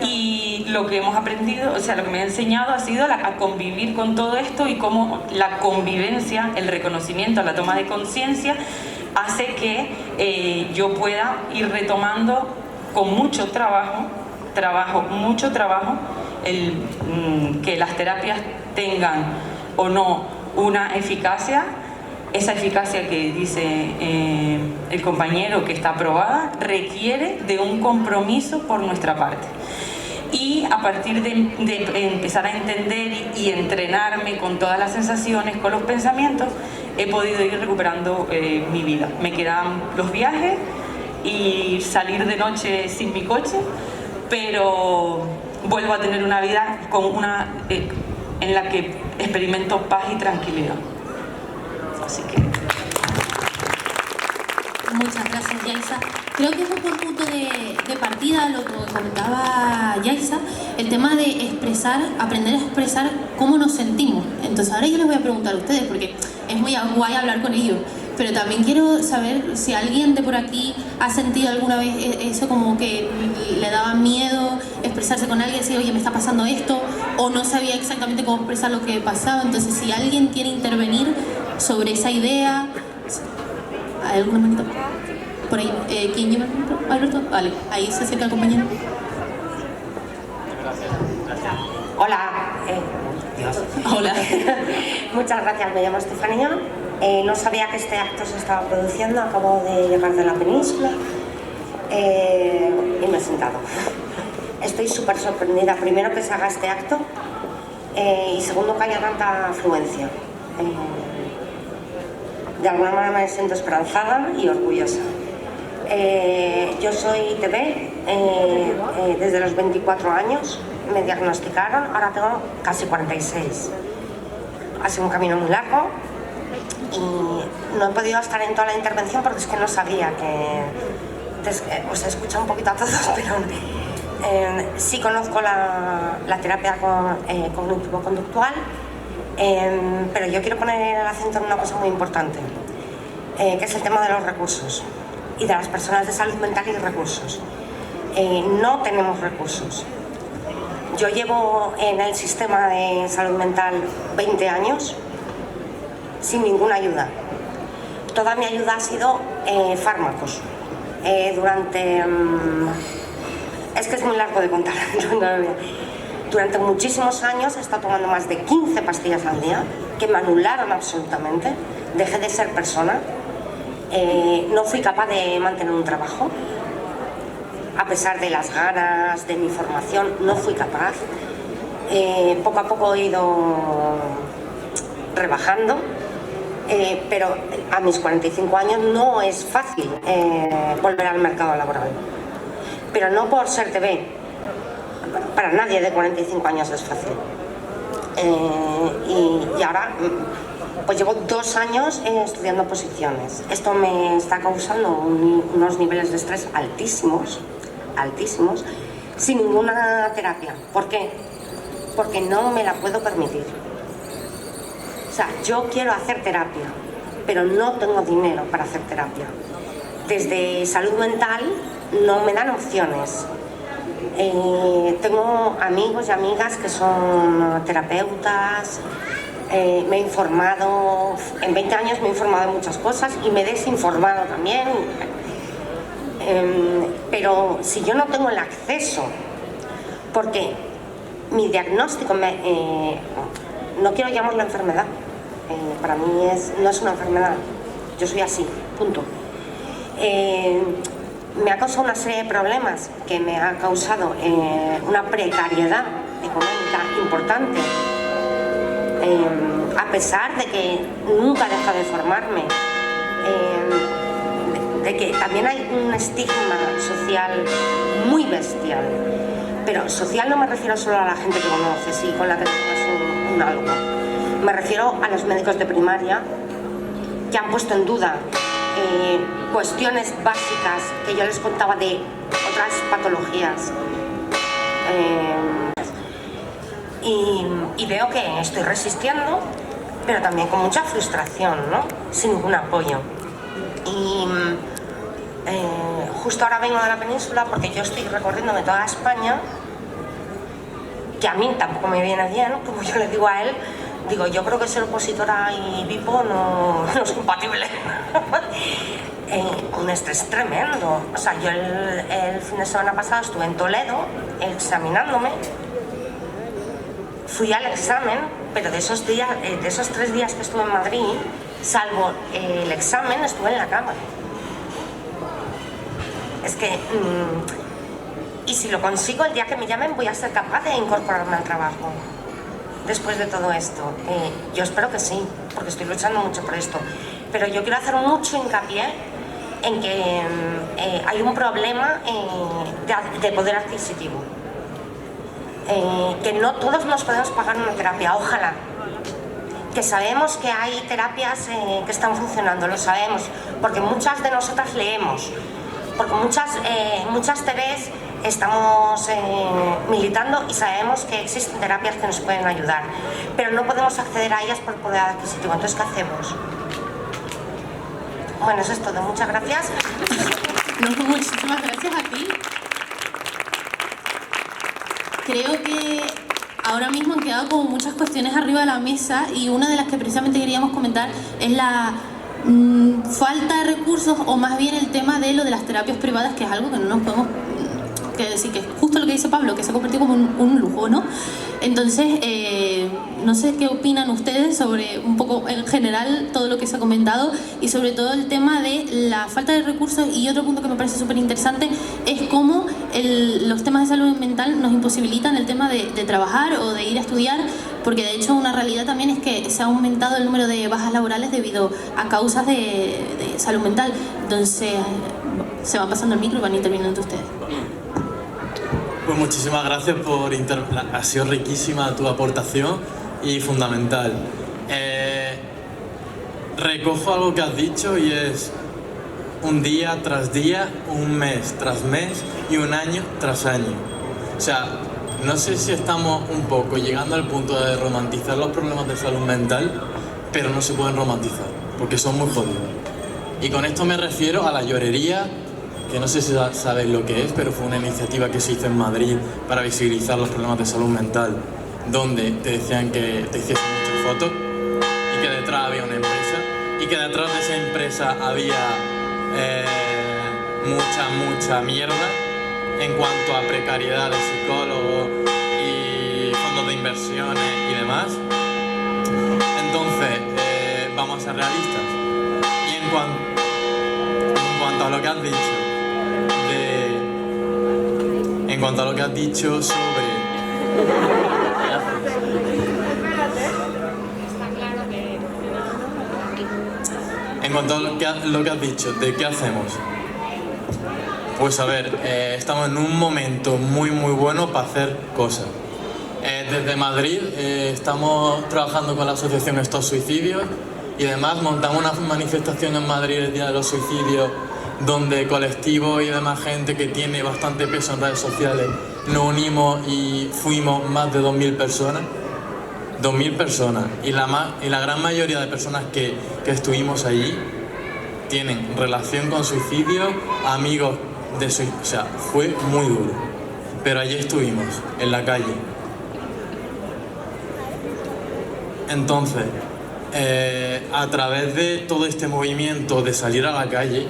y lo que hemos aprendido, o sea, lo que me ha enseñado ha sido a convivir con todo esto, y cómo la convivencia, el reconocimiento, la toma de conciencia hace que yo pueda ir retomando con mucho trabajo, que las terapias tengan o no una eficacia. Esa eficacia que dice el compañero que está aprobada requiere de un compromiso por nuestra parte. Y a partir de empezar a entender y entrenarme con todas las sensaciones, con los pensamientos, he podido ir recuperando mi vida. Me quedan los viajes y salir de noche sin mi coche, pero vuelvo a tener una vida en la que experimento paz y tranquilidad. Así que... Muchas gracias, Yaisa. Creo que es un buen punto de partida lo que comentaba Yaisa, el tema de expresar, aprender a expresar cómo nos sentimos. Entonces ahora yo les voy a preguntar a ustedes, porque es muy guay hablar con ellos, pero también quiero saber si alguien de por aquí ha sentido alguna vez eso, como que le daba miedo expresarse con alguien, decir, oye, me está pasando esto, o no sabía exactamente cómo expresar lo que pasaba. Entonces, si alguien quiere intervenir sobre esa idea, ¿hay alguna manita? Por ahí, ¿quién lleva el micro? ¿Alberto? Vale, ahí se acerca el compañero. Hola. Hola. Muchas gracias, me llamo Estefanía. No sabía que este acto se estaba produciendo, acabo de llegar de la península y me he sentado. Estoy súper sorprendida, primero que se haga este acto y segundo que haya tanta afluencia. De alguna manera me siento esperanzada y orgullosa. Yo soy TB, desde los 24 años me diagnosticaron, ahora tengo casi 46. Ha sido un camino muy largo y no he podido estar en toda la intervención porque es que no sabía que... os he escuchado un poquito a todos, pero sí conozco la terapia cognitivo-conductual, pero yo quiero poner el acento en una cosa muy importante, que es el tema de los recursos y de las personas de salud mental y recursos. No tenemos recursos. Yo llevo en el sistema de salud mental 20 años sin ninguna ayuda. Toda mi ayuda ha sido fármacos. Es que es muy largo de contar. Durante muchísimos años he estado tomando más de 15 pastillas al día que me anularon absolutamente. Dejé de ser persona. No fui capaz de mantener un trabajo. A pesar de las ganas, de mi formación, no fui capaz. Poco a poco he ido rebajando, pero a mis 45 años no es fácil volver al mercado laboral. Pero no por ser TV, para nadie de 45 años es fácil. Y ahora pues llevo 2 años estudiando oposiciones. Esto me está causando unos niveles de estrés altísimos, sin ninguna terapia. ¿Por qué? Porque no me la puedo permitir. O sea, yo quiero hacer terapia, pero no tengo dinero para hacer terapia. Desde salud mental no me dan opciones. Tengo amigos y amigas que son terapeutas, me he informado, en 20 años me he informado de muchas cosas y me he desinformado también. Pero si yo no tengo el acceso, porque mi diagnóstico, no quiero llamarlo enfermedad, para mí no es una enfermedad, yo soy así, punto. Me ha causado una serie de problemas que me ha causado una precariedad económica importante, a pesar de que nunca he dejado de formarme, de que también hay un estigma social muy bestial. Pero social no me refiero solo a la gente que conoces y con la que tienes un algo. Me refiero a los médicos de primaria que han puesto en duda cuestiones básicas que yo les contaba de otras patologías. Y veo que estoy resistiendo, pero también con mucha frustración, ¿no? Sin ningún apoyo. Y justo ahora vengo de la península porque yo estoy recorriéndome toda España, que a mí tampoco me viene bien, como yo le digo a él, digo, yo creo que ser opositora y bipo no es compatible. Un estrés tremendo. O sea, yo el fin de semana pasado estuve en Toledo examinándome. Fui al examen, pero de esos 3 días que estuve en Madrid, salvo el examen, estuve en la cama. Es que, y si lo consigo, el día que me llamen voy a ser capaz de incorporarme al trabajo. Después de todo esto, yo espero que sí, porque estoy luchando mucho por esto. Pero yo quiero hacer mucho hincapié en que hay un problema de poder adquisitivo. Que no todos nos podemos pagar una terapia, ojalá. Que sabemos que hay terapias que están funcionando, lo sabemos, porque muchas de nosotras leemos, porque muchas TVs estamos militando y sabemos que existen terapias que nos pueden ayudar, pero no podemos acceder a ellas por poder adquisitivo. Entonces, ¿qué hacemos? Bueno, eso es todo. Muchas gracias. No, muchísimas gracias a ti. Creo que ahora mismo han quedado como muchas cuestiones arriba de la mesa y una de las que precisamente queríamos comentar es la falta de recursos, o más bien el tema de lo de las terapias privadas, que es algo que no nos podemos decir, que es justo lo que dice Pablo, que se ha convertido como un lujo, ¿no? Entonces, no sé qué opinan ustedes sobre un poco en general todo lo que se ha comentado y sobre todo el tema de la falta de recursos. Y otro punto que me parece súper interesante es cómo los temas de salud mental nos imposibilitan el tema de trabajar o de ir a estudiar, porque de hecho una realidad también es que se ha aumentado el número de bajas laborales debido a causas de salud mental. Entonces, se van pasando el micro y van interviniendo ustedes. Pues muchísimas gracias por ha sido riquísima tu aportación y fundamental. Recojo algo que has dicho y es un día tras día, un mes tras mes y un año tras año. O sea, no sé si estamos un poco llegando al punto de romantizar los problemas de salud mental, pero no se pueden romantizar porque son muy jodidos. Y con esto me refiero a la llorería, que no sé si sabéis lo que es, pero fue una iniciativa que se hizo en Madrid para visibilizar los problemas de salud mental, donde te decían que te hiciesen muchas fotos y que detrás había una empresa y que detrás de esa empresa había mucha mierda en cuanto a precariedad de psicólogos y fondos de inversiones y demás. Entonces, vamos a ser realistas. Y en cuanto a lo que has dicho, en cuanto a lo que has dicho sobre... En cuanto a lo que has dicho, ¿de qué hacemos? Pues a ver, estamos en un momento muy bueno para hacer cosas. Desde Madrid estamos trabajando con la asociación Stop Suicidios y además montamos una manifestación en Madrid el Día de los Suicidios, donde colectivos y demás gente que tiene bastante peso en redes sociales nos unimos y fuimos más de 2.000 personas. 2.000 personas. Y la gran mayoría de personas que estuvimos allí tienen relación con suicidio, amigos de suicidio. O sea, fue muy duro. Pero allí estuvimos, en la calle. Entonces, a través de todo este movimiento de salir a la calle,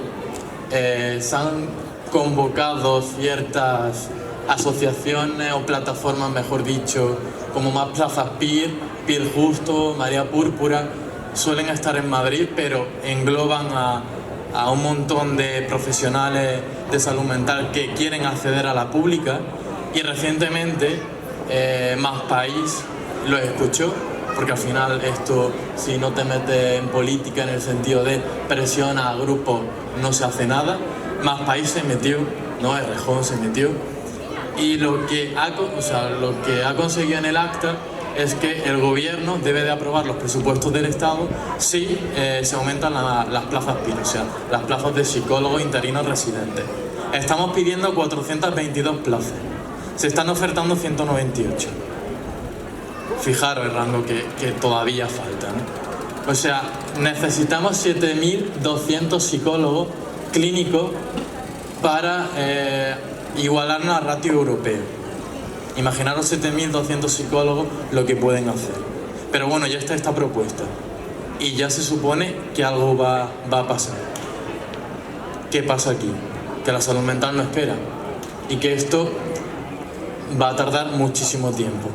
se han convocado ciertas asociaciones o plataformas, mejor dicho, como Más Plazas PIR Justo, María Púrpura, suelen estar en Madrid, pero engloban a un montón de profesionales de salud mental que quieren acceder a la pública. Y recientemente Más País lo escuchó, porque al final esto, si no te metes en política en el sentido de presión a grupos, no se hace nada. Más País se metió, ¿no? Errejón se metió. Y lo que ha conseguido en el acta es que el gobierno debe de aprobar los presupuestos del Estado si se aumentan las plazas PIR, o sea, las plazas de psicólogos interinos residentes. Estamos pidiendo 422 plazas, se están ofertando 198. Fijaros el rango que todavía falta, ¿no? O sea, necesitamos 7.200 psicólogos clínicos para igualarnos al ratio europeo. Imaginaros 7.200 psicólogos lo que pueden hacer. Pero bueno, ya está esta propuesta y ya se supone que algo va a pasar. ¿Qué pasa aquí? Que la salud mental no espera y que esto va a tardar muchísimo tiempo.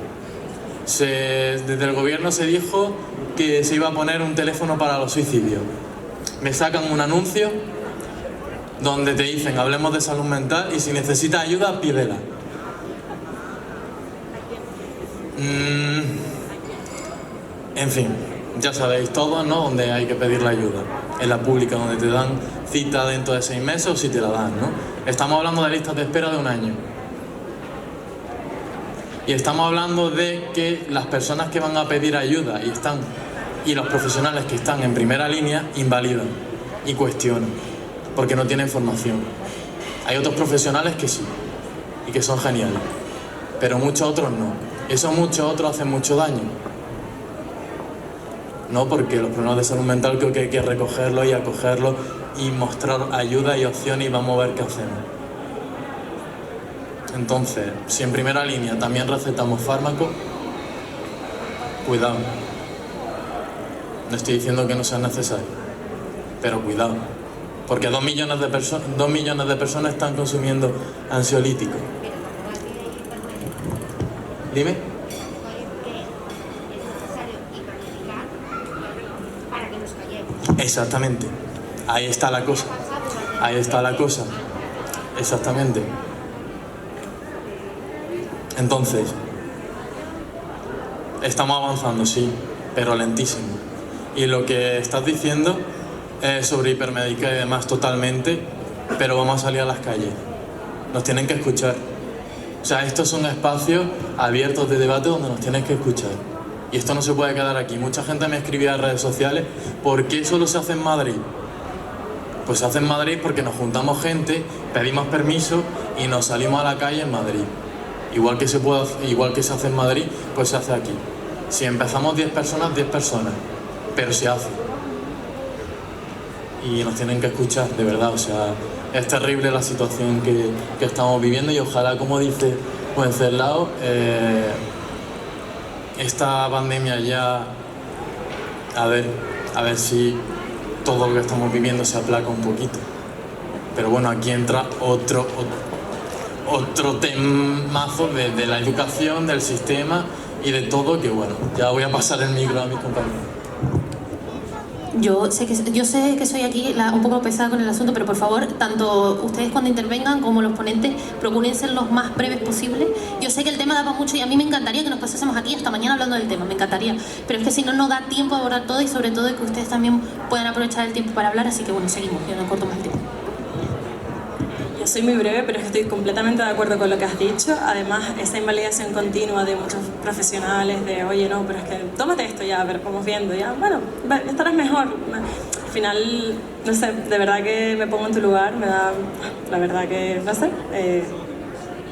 Desde el gobierno se dijo que se iba a poner un teléfono para los suicidios. Me sacan un anuncio donde te dicen hablemos de salud mental y si necesitas ayuda, pídela. En fin, ya sabéis todos, ¿no?, donde hay que pedir la ayuda. En la pública, donde te dan cita dentro de 6 meses o si te la dan, ¿no? Estamos hablando de listas de espera de 1 año. Y estamos hablando de que las personas que van a pedir ayuda y los profesionales que están en primera línea invalidan y cuestionan porque no tienen formación. Hay otros profesionales que sí y que son geniales, pero muchos otros no. Esos muchos otros hacen mucho daño. No, porque los problemas de salud mental creo que hay que recogerlos y acogerlos y mostrar ayuda y opciones y vamos a ver qué hacemos. Entonces, si en primera línea también recetamos fármacos, cuidado. No estoy diciendo que no sea necesario, pero cuidado. Porque 2 millones de personas están consumiendo ansiolíticos. Dime. Exactamente. Ahí está la cosa. Ahí está la cosa. Exactamente. Entonces, estamos avanzando, sí, pero lentísimo. Y lo que estás diciendo es sobre hipermedicar y demás totalmente, pero vamos a salir a las calles. Nos tienen que escuchar. O sea, estos son espacios abiertos de debate donde nos tienen que escuchar. Y esto no se puede quedar aquí. Mucha gente me escribía en redes sociales, ¿por qué solo se hace en Madrid? Pues se hace en Madrid porque nos juntamos gente, pedimos permiso y nos salimos a la calle en Madrid. Igual que se hace en Madrid, pues se hace aquí. Si empezamos 10 personas, 10 personas, pero se hace. Y nos tienen que escuchar, de verdad, o sea, es terrible la situación que estamos viviendo y ojalá, como dice Wenceslao, esta pandemia ya, a ver si todo lo que estamos viviendo se aplaca un poquito. Pero bueno, aquí entra otro temazo de la educación, del sistema y de todo, que bueno, ya voy a pasar el micro a mis compañeros. Yo sé que soy aquí un poco pesada con el asunto, pero por favor, tanto ustedes cuando intervengan como los ponentes, procuren ser los más breves posibles. Yo sé que el tema da para mucho y a mí me encantaría que nos pasásemos aquí hasta mañana hablando del tema, me encantaría. Pero es que si no, no da tiempo a abordar todo y sobre todo que ustedes también puedan aprovechar el tiempo para hablar, así que bueno, seguimos, yo no corto más el tiempo. Soy muy breve, pero es que estoy completamente de acuerdo con lo que has dicho. Además, esa invalidación continua de muchos profesionales de, oye, no, pero es que tómate esto ya, a ver, vamos viendo, ya, bueno, estarás mejor. Al final, no sé, de verdad que me pongo en tu lugar, me da, la verdad que, no sé,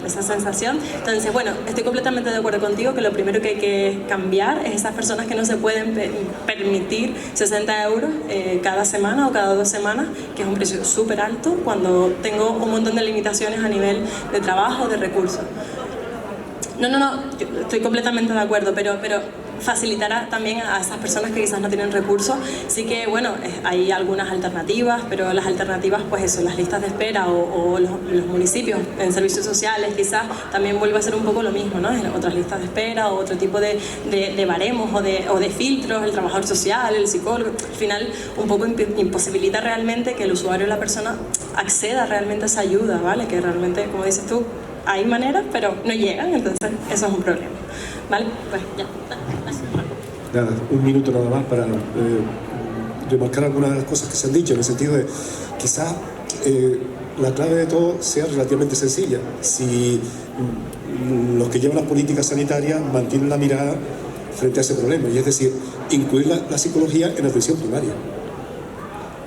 esa sensación. Entonces, bueno, estoy completamente de acuerdo contigo que lo primero que hay que cambiar es esas personas que no se pueden permitir 60 euros cada semana o cada 2 semanas, que es un precio súper alto cuando tengo un montón de limitaciones a nivel de trabajo, de recursos. No, yo estoy completamente de acuerdo, pero facilitará también a esas personas que quizás no tienen recursos. Sí que, bueno, hay algunas alternativas, pero las alternativas, pues eso, las listas de espera o los municipios en servicios sociales, quizás también vuelva a ser un poco lo mismo, ¿no? Otras listas de espera o otro tipo de baremos o de filtros, el trabajador social, el psicólogo. Al final, un poco imposibilita realmente que el usuario, la persona, acceda realmente a esa ayuda, ¿vale? Que realmente, como dices tú, hay maneras, pero no llegan, entonces eso es un problema, ¿vale? Pues ya. Nada, un minuto nada más para remarcar algunas de las cosas que se han dicho, en el sentido de quizás la clave de todo sea relativamente sencilla. Si los que llevan las políticas sanitarias mantienen la mirada frente a ese problema, y es decir, incluir la psicología en atención primaria.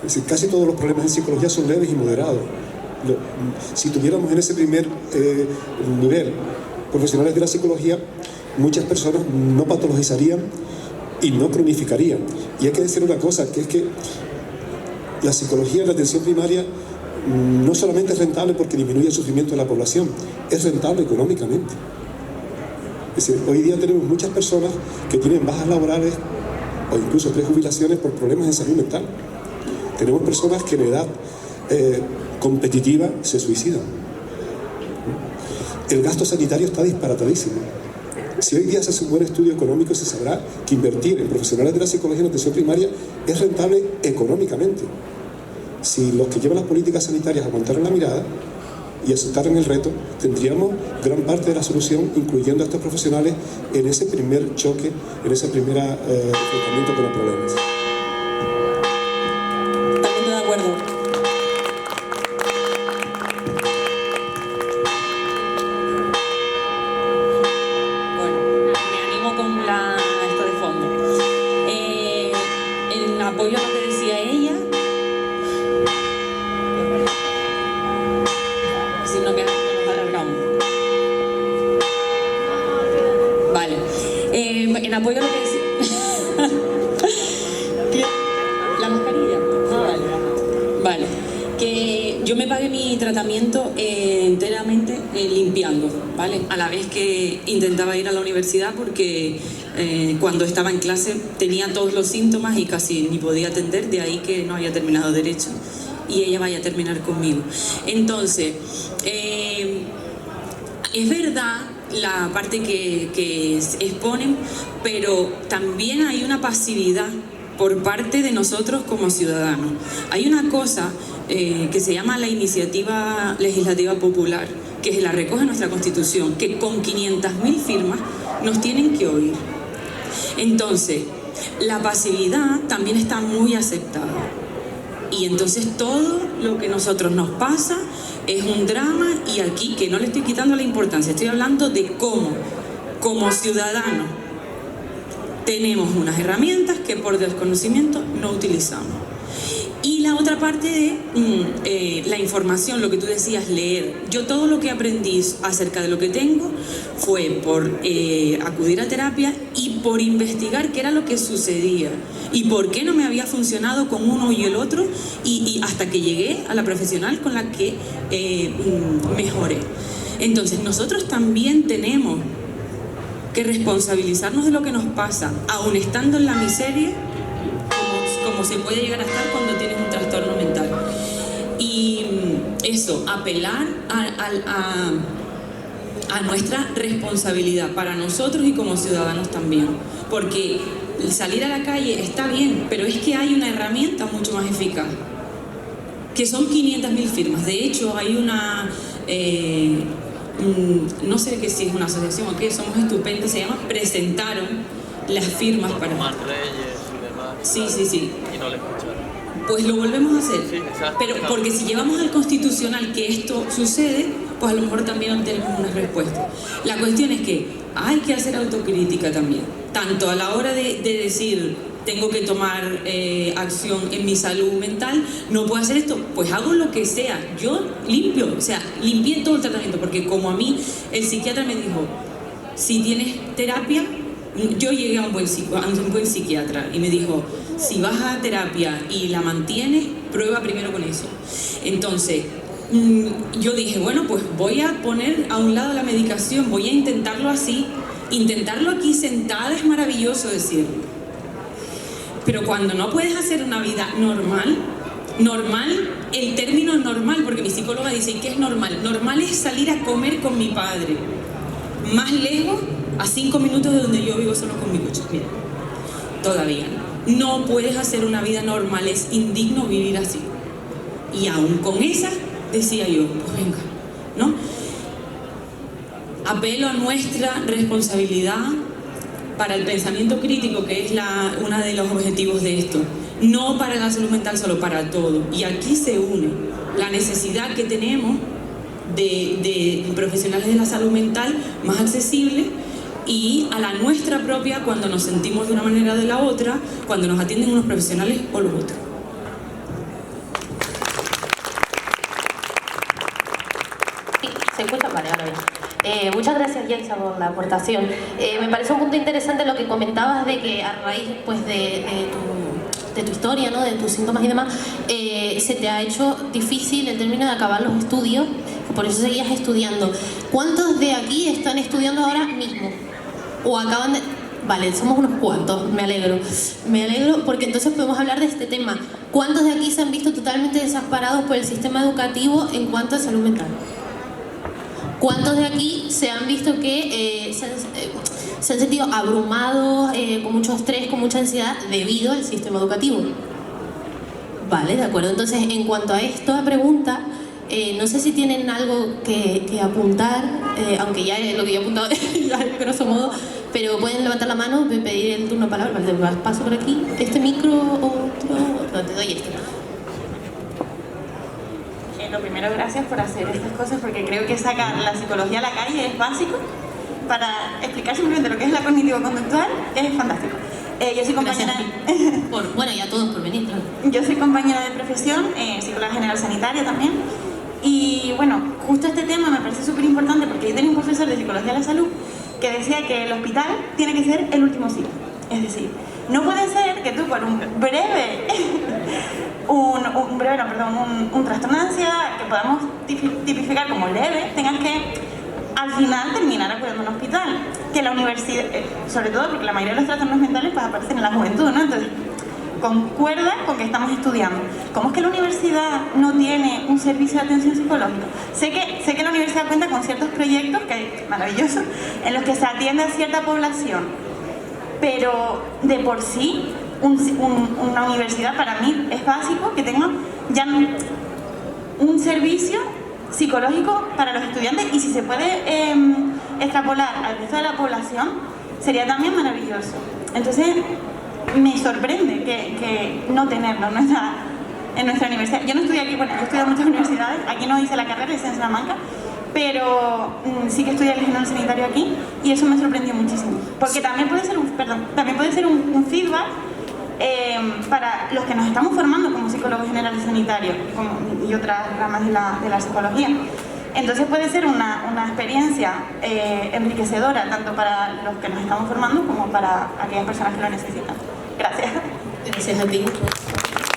Es decir, casi todos los problemas en psicología son leves y moderados. Si tuviéramos en ese primer nivel profesionales de la psicología, muchas personas no patologizarían y no cronificarían. Y hay que decir una cosa, que es que la psicología en la atención primaria no solamente es rentable porque disminuye el sufrimiento de la población, es rentable económicamente. Es decir, hoy día tenemos muchas personas que tienen bajas laborales o incluso prejubilaciones por problemas de salud mental. Tenemos personas que en edad competitiva se suicidan. El gasto sanitario está disparatadísimo. Si hoy día se hace un buen estudio económico, se sabrá que invertir en profesionales de la psicología en atención primaria es rentable económicamente. Si los que llevan las políticas sanitarias aguantaran la mirada y aceptaran el reto, tendríamos gran parte de la solución, incluyendo a estos profesionales en ese primer choque, en ese primer enfrentamiento con los problemas. Totalmente de acuerdo. Apoyo a lo que decía ella. Si no, que nos alargamos. Vale. En apoyo a lo que decía. ¿La mascarilla? Vale. Que yo me pagué mi tratamiento enteramente limpiando, ¿vale? A la vez que intentaba ir a la universidad porque cuando estaba en clase tenía todos los síntomas y casi ni podía atender, de ahí que no había terminado derecho y ella vaya a terminar conmigo. Entonces, es verdad la parte que exponen, pero también hay una pasividad por parte de nosotros como ciudadanos. Hay una cosa que se llama la Iniciativa Legislativa Popular, que la recoge nuestra Constitución, que con 500.000 firmas nos tienen que oír. Entonces, la pasividad también está muy aceptada. Y entonces todo lo que a nosotros nos pasa es un drama, y aquí, que no le estoy quitando la importancia, estoy hablando de cómo, como ciudadanos, tenemos unas herramientas que por desconocimiento no utilizamos. Y la otra parte de la información, lo que tú decías, leer. Yo todo lo que aprendí acerca de lo que tengo fue por acudir a terapia y por investigar qué era lo que sucedía y por qué no me había funcionado con uno y el otro, y hasta que llegué a la profesional con la que mejoré. Entonces nosotros también tenemos que responsabilizarnos de lo que nos pasa, aun estando en la miseria, como se puede llegar a estar cuando tienes un trastorno mental. Y eso, apelar a nuestra responsabilidad para nosotros y como ciudadanos también, porque salir a la calle está bien, pero es que hay una herramienta mucho más eficaz, que son 500.000 firmas. De hecho, hay una no sé qué si es una asociación o qué, somos estupendos, se llama Presentaron las firmas para... Más Reyes y demás. Sí. Y no le escucharon. Pues lo volvemos a hacer. Sí, exacto. Pero porque si llevamos al constitucional que esto sucede, pues a lo mejor también no tenemos una respuesta. La cuestión es que hay que hacer autocrítica también, tanto a la hora de decir tengo que tomar acción en mi salud mental, no puedo hacer esto, pues hago lo que sea, yo limpio, o sea, limpié todo el tratamiento, porque como a mí el psiquiatra me dijo, si tienes terapia, yo llegué a un buen psiquiatra y me dijo, si vas a terapia y la mantienes, prueba primero con eso. Entonces, yo dije, bueno, pues voy a poner a un lado la medicación, voy a intentarlo así. Intentarlo aquí sentada es maravilloso decirlo, pero cuando no puedes hacer una vida normal, el término normal, porque mi psicóloga dice, ¿qué es normal? Normal es salir a comer con mi padre, más lejos, a 5 minutos de donde yo vivo solo con mi coche. Mira, todavía no puedes hacer una vida normal, es indigno vivir así. Y aún con esa, decía yo, pues venga, ¿no? Apelo a nuestra responsabilidad para el pensamiento crítico, que es uno de los objetivos de esto. No para la salud mental solo, para todo. Y aquí se une la necesidad que tenemos de profesionales de la salud mental más accesibles y a la nuestra propia cuando nos sentimos de una manera o de la otra, cuando nos atienden unos profesionales o los otros. ¿Se escucha? Vale, ahora bien. Muchas gracias, Jensa, por la aportación. Me parece un punto interesante lo que comentabas de que a raíz pues, de tu historia, ¿no? De tus síntomas y demás, se te ha hecho difícil el término de acabar los estudios, por eso seguías estudiando. ¿Cuántos de aquí están estudiando ahora mismo? ¿O acaban de...? Vale, somos unos cuantos, me alegro. Me alegro porque entonces podemos hablar de este tema. ¿Cuántos de aquí se han visto totalmente desamparados por el sistema educativo en cuanto a salud mental? ¿Cuántos de aquí se han visto que se han sentido abrumados, con mucho estrés, con mucha ansiedad debido al sistema educativo? Vale, de acuerdo. Entonces, en cuanto a esta pregunta, no sé si tienen algo que apuntar, aunque ya lo que yo he apuntado ya de grosso modo, pero pueden levantar la mano, pedir el turno de palabra. Vale, paso por aquí. Este micro, otro, te doy este. Lo primero, gracias por hacer estas cosas, porque creo que sacar la psicología a la calle es básico para explicar simplemente lo que es la cognitivo-conductual, es fantástico. Yo soy compañera... Bueno, y a todos por venir, claro. Yo soy compañera de profesión, psicóloga general sanitaria también, y bueno, justo este tema me parece súper importante porque yo tenía un profesor de psicología de la salud que decía que el hospital tiene que ser el último sitio. Es decir, no puede ser que tú por un breve... un trastorno de ansiedad que podamos tipificar como leve, tengas que al final terminar acudiendo a un hospital. Que la universidad, sobre todo porque la mayoría de los trastornos mentales pues aparecen en la juventud, ¿no? Entonces, concuerda con que estamos estudiando. ¿Cómo es que la universidad no tiene un servicio de atención psicológica? Sé que la universidad cuenta con ciertos proyectos, que maravillosos, en los que se atiende a cierta población, pero de por sí una universidad para mí es básico que tenga ya un servicio psicológico para los estudiantes, y si se puede extrapolar al resto de la población sería también maravilloso. Entonces me sorprende que no tenerlo en nuestra universidad. Yo no estudié aquí, bueno, yo estudié en muchas universidades, aquí no hice la carrera, hice en Salamanca, pero sí que estudié el general sanitario aquí, y eso me sorprendió muchísimo, porque también puede ser un feedback para los que nos estamos formando como psicólogos generales sanitarios y otras ramas de la psicología. Entonces puede ser una experiencia enriquecedora tanto para los que nos estamos formando como para aquellas personas que lo necesitan. Gracias. Gracias a ti.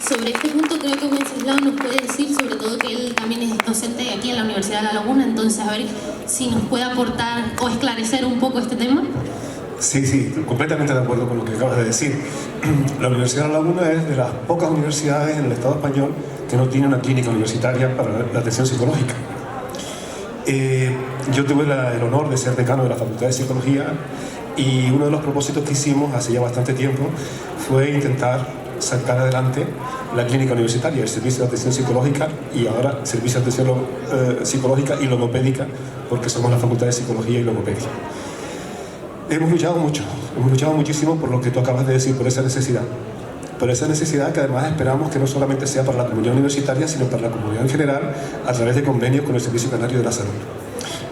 Sobre este punto creo que Wenceslao nos puede decir, sobre todo que él también es docente aquí en la Universidad de La Laguna, entonces a ver si nos puede aportar o esclarecer un poco este tema. Sí, completamente de acuerdo con lo que acabas de decir. La Universidad de La Laguna es de las pocas universidades en el Estado español que no tiene una clínica universitaria para la atención psicológica. Yo tuve el honor de ser decano de la Facultad de Psicología, y uno de los propósitos que hicimos hace ya bastante tiempo fue intentar sacar adelante la clínica universitaria, el servicio de atención psicológica, y ahora servicio de atención psicológica y logopédica, porque somos la Facultad de Psicología y Logopedia. Hemos luchado muchísimo por lo que tú acabas de decir, por esa necesidad que además esperamos que no solamente sea para la comunidad universitaria, sino para la comunidad en general, a través de convenios con el Servicio Canario de la Salud.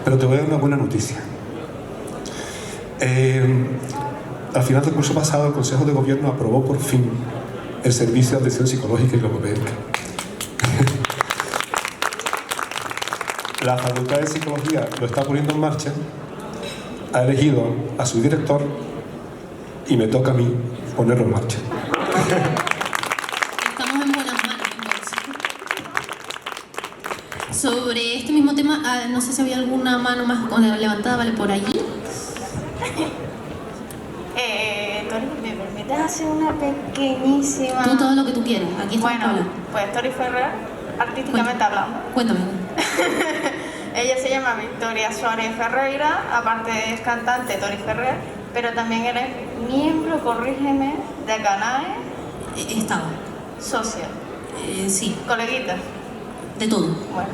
Pero te voy a dar una buena noticia. Al final del curso pasado, el Consejo de Gobierno aprobó por fin el servicio de atención psicológica y logopédica. La Facultad de Psicología lo está poniendo en marcha, ha elegido a su director, y me toca a mí ponerlo en marcha. Estamos en buenas manos, entonces. Sobre este mismo tema, no sé si había alguna mano más levantada, ¿vale? Por allí. Tori, ¿me permites hacer una pequeñísima...? Tú todo lo que tú quieras, aquí está. Bueno, pues Tori Ferrer, artísticamente hablando. Cuéntame. Ella se llama Victoria Suárez Ferreira, aparte es cantante Tori Ferrer, pero también eres miembro, corrígeme, de Acanae. Estaba. Socia. Sí. Coleguita. De todo. Bueno.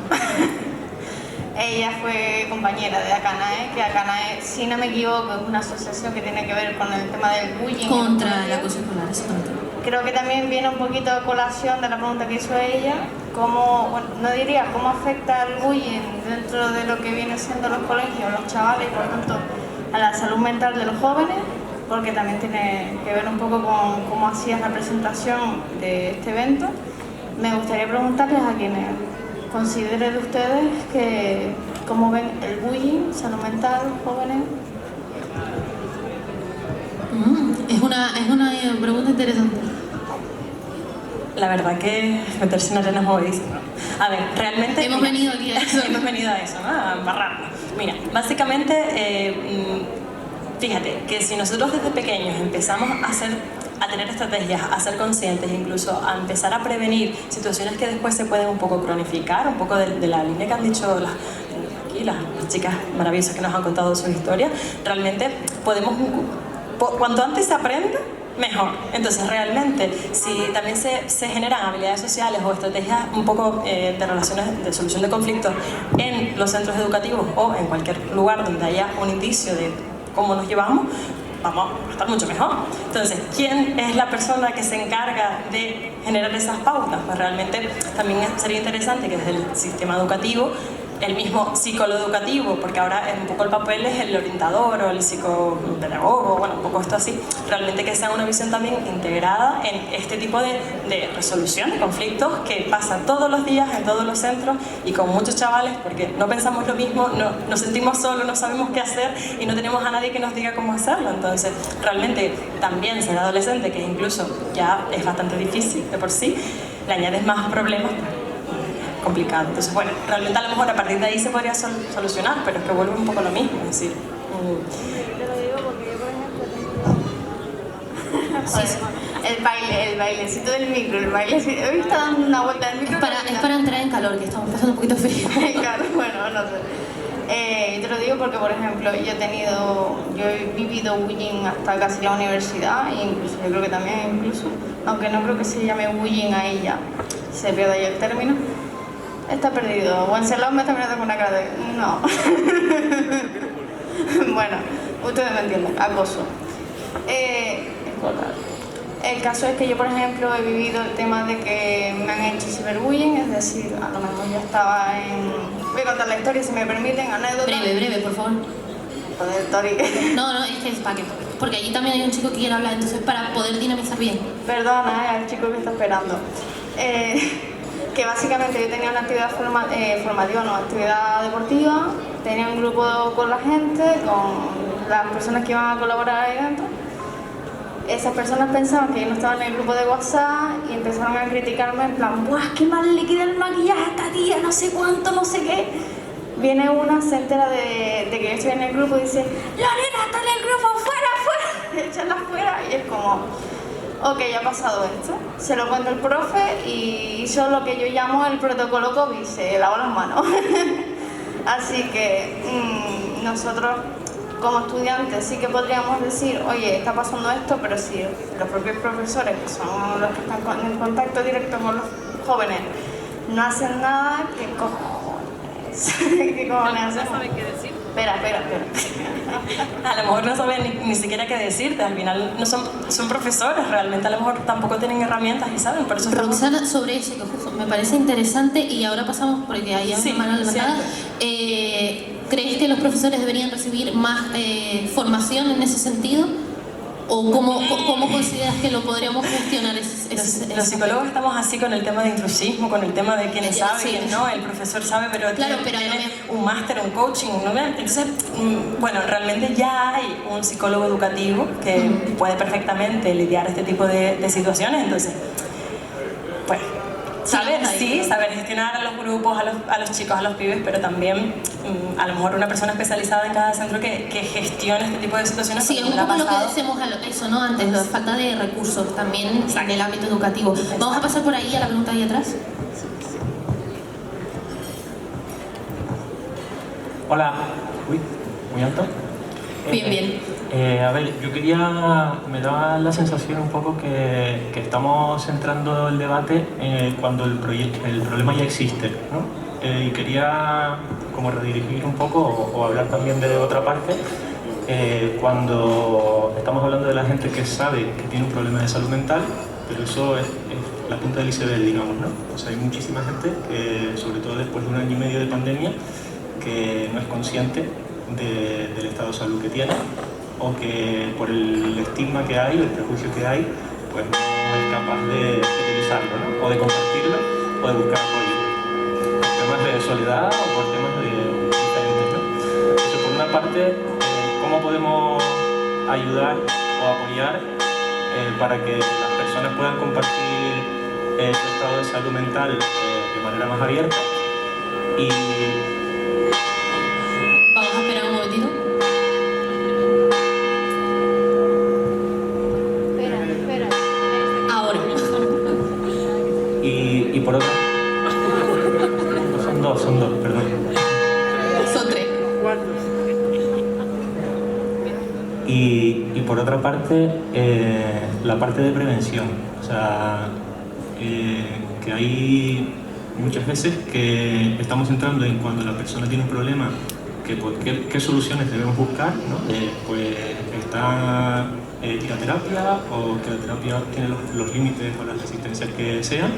Ella fue compañera de Acanae, que Acanae, si no me equivoco, es una asociación que tiene que ver con el tema del bullying. Contra el acoso escolar, exactamente. Creo que también viene un poquito a colación de la pregunta que hizo ella, cómo, bueno, no diría cómo afecta el bullying dentro de lo que viene siendo los colegios, los chavales, y por lo tanto a la salud mental de los jóvenes, porque también tiene que ver un poco con cómo hacías la presentación de este evento. Me gustaría preguntarles a quienes consideren de ustedes que cómo ven el bullying, salud mental, jóvenes. Es una pregunta interesante. La verdad que meterse en arenas movedísimas. A ver, realmente... Hemos venido aquí a eso. Hemos venido a eso, ¿no? A embarrarnos. Mira, básicamente, fíjate que si nosotros desde pequeños empezamos a tener estrategias, a ser conscientes, incluso a empezar a prevenir situaciones que después se pueden un poco cronificar, un poco de la línea que han dicho las chicas maravillosas que nos han contado su historia, realmente podemos... Cuanto antes se aprenda, mejor. Entonces, realmente, si también se generan habilidades sociales o estrategias un poco de relaciones de solución de conflictos en los centros educativos o en cualquier lugar donde haya un indicio de cómo nos llevamos, vamos a estar mucho mejor. Entonces, ¿quién es la persona que se encarga de generar esas pautas? Pues realmente también sería interesante que desde el sistema educativo, el mismo psicólogo educativo, porque ahora un poco el papel es el orientador o el psicopedagogo, bueno, un poco esto así, realmente que sea una visión también integrada en este tipo de resolución de conflictos que pasa todos los días en todos los centros y con muchos chavales, porque no pensamos lo mismo, nos sentimos solos, no sabemos qué hacer y no tenemos a nadie que nos diga cómo hacerlo. Entonces, realmente también ser adolescente, que incluso ya es bastante difícil de por sí, le añades más problemas, complicado. Entonces, bueno, realmente a lo mejor a partir de ahí se podría solucionar, pero es que vuelve un poco lo mismo, es decir... Te lo digo porque yo, por ejemplo, el bailecito del micro, el bailecito... Hoy está dando una vuelta al micro... Es para entrar en calor, que estamos pasando un poquito frío. Claro, bueno, no sé. Te lo digo porque, por ejemplo, yo he vivido bullying hasta casi la universidad, e incluso yo creo que también, aunque no creo que se llame bullying ahí ya, se pierde ahí el término. Está perdido. Wenceslao me está mirando con una cara de... No. Bueno, ustedes me entienden. Acoso. El caso es que yo, por ejemplo, he vivido el tema de que me han hecho ciberbullying, es decir, a lo mejor yo estaba en... Voy a contar la historia, si me permiten, anécdota. Breve, por favor. Joder, Tori. No, es que es para que... Porque allí también hay un chico que quiere hablar, entonces para poder dinamizar bien. Perdona, al chico que está esperando. Que básicamente yo tenía una actividad formativa, no, actividad deportiva, tenía un grupo con la gente, con las personas que iban a colaborar ahí dentro. Esas personas pensaban que yo no estaba en el grupo de WhatsApp y empezaron a criticarme en plan, ¡buah, qué mal le queda el maquillaje a esta tía, no sé cuánto, no sé qué! Viene una, se entera de que yo estoy en el grupo y dice, ¡la nena está en el grupo, fuera! Échala fuera, y es como... Ok, ya ha pasado esto, se lo cuento el profe y hizo lo que yo llamo el protocolo COVID, se lavó las manos. Así que nosotros como estudiantes sí que podríamos decir, oye, está pasando esto, pero si los propios profesores, que son los que están en contacto directo con los jóvenes, no hacen nada, ¿qué cojones? ¿Qué cojones hacen? No saben qué decir. Espera. A lo mejor no saben ni siquiera qué decirte, al final no son profesores, realmente a lo mejor tampoco tienen herramientas y saben, por eso Roxana, sobre eso, que justo me parece interesante y ahora pasamos porque ahí hay una mano levantada. ¿Crees que los profesores deberían recibir más formación en ese sentido? ¿O cómo consideras que lo podríamos gestionar? Los psicólogos estamos así con el tema de intrusismo, con el tema de quién sabe, quién no, el profesor sabe, pero claro, tiene un máster, un coaching, ¿no? Entonces, bueno, realmente ya hay un psicólogo educativo que puede perfectamente lidiar este tipo de situaciones, entonces, pues, saber gestionar a los grupos, a los chicos, a los pibes, pero también a lo mejor una persona especializada en cada centro que gestione este tipo de situaciones. Sí, es un poco lo que decimos eso, ¿no? Antes, la falta de recursos también en el ámbito educativo. Vamos a pasar por ahí a la pregunta ahí atrás. Hola. Uy, muy alto. Bien. A ver, me da la sensación un poco que estamos centrando el debate cuando el problema ya existe, ¿no? Y quería como redirigir un poco o hablar también de otra parte. Cuando estamos hablando de la gente que sabe que tiene un problema de salud mental, pero eso es la punta del iceberg, digamos, ¿no? O sea, hay muchísima gente, sobre todo después de 1 año y medio de pandemia, que no es consciente del estado de salud que tiene, o que por el estigma que hay, el prejuicio que hay, pues no es capaz de utilizarlo, ¿no? O de compartirlo, o de buscar apoyo. Por temas de soledad o por temas diferentes, ¿no? Entonces, por una parte, ¿cómo podemos ayudar o apoyar para que las personas puedan compartir su estado de salud mental de manera más abierta? Y vamos a esperar un momentito. Espera. Ahora. Y por otra... Son dos, perdón. Son 3. Y por otra parte, la parte de prevención. O sea, que hay muchas veces que estamos entrando en cuando la persona tiene un problema, qué soluciones debemos buscar, ¿no? Pues está ir a terapia, o que la terapia tiene los límites o las resistencias que sean,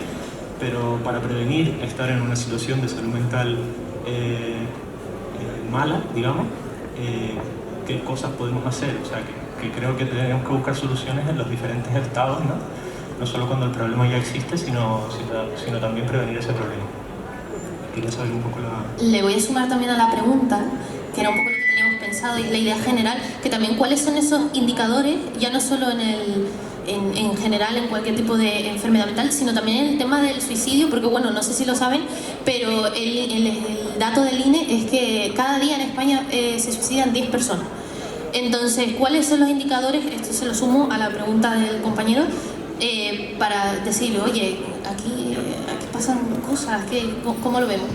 pero para prevenir estar en una situación de salud mental mala, digamos, qué cosas podemos hacer. O sea, que creo que tenemos que buscar soluciones en los diferentes estados, ¿no? No solo cuando el problema ya existe, sino también prevenir ese problema. Quería saber un poco Le voy a sumar también a la pregunta, que era un poco lo que teníamos pensado, y la idea general, que también cuáles son esos indicadores, ya no solo en general en cualquier tipo de enfermedad mental, sino también en el tema del suicidio, porque bueno, no sé si lo saben, pero el dato del INE es que cada día en España se suicidan 10 personas. Entonces, ¿cuáles son los indicadores? Esto se lo sumo a la pregunta del compañero, para decir, oye, aquí pasan cosas, ¿cómo lo vemos?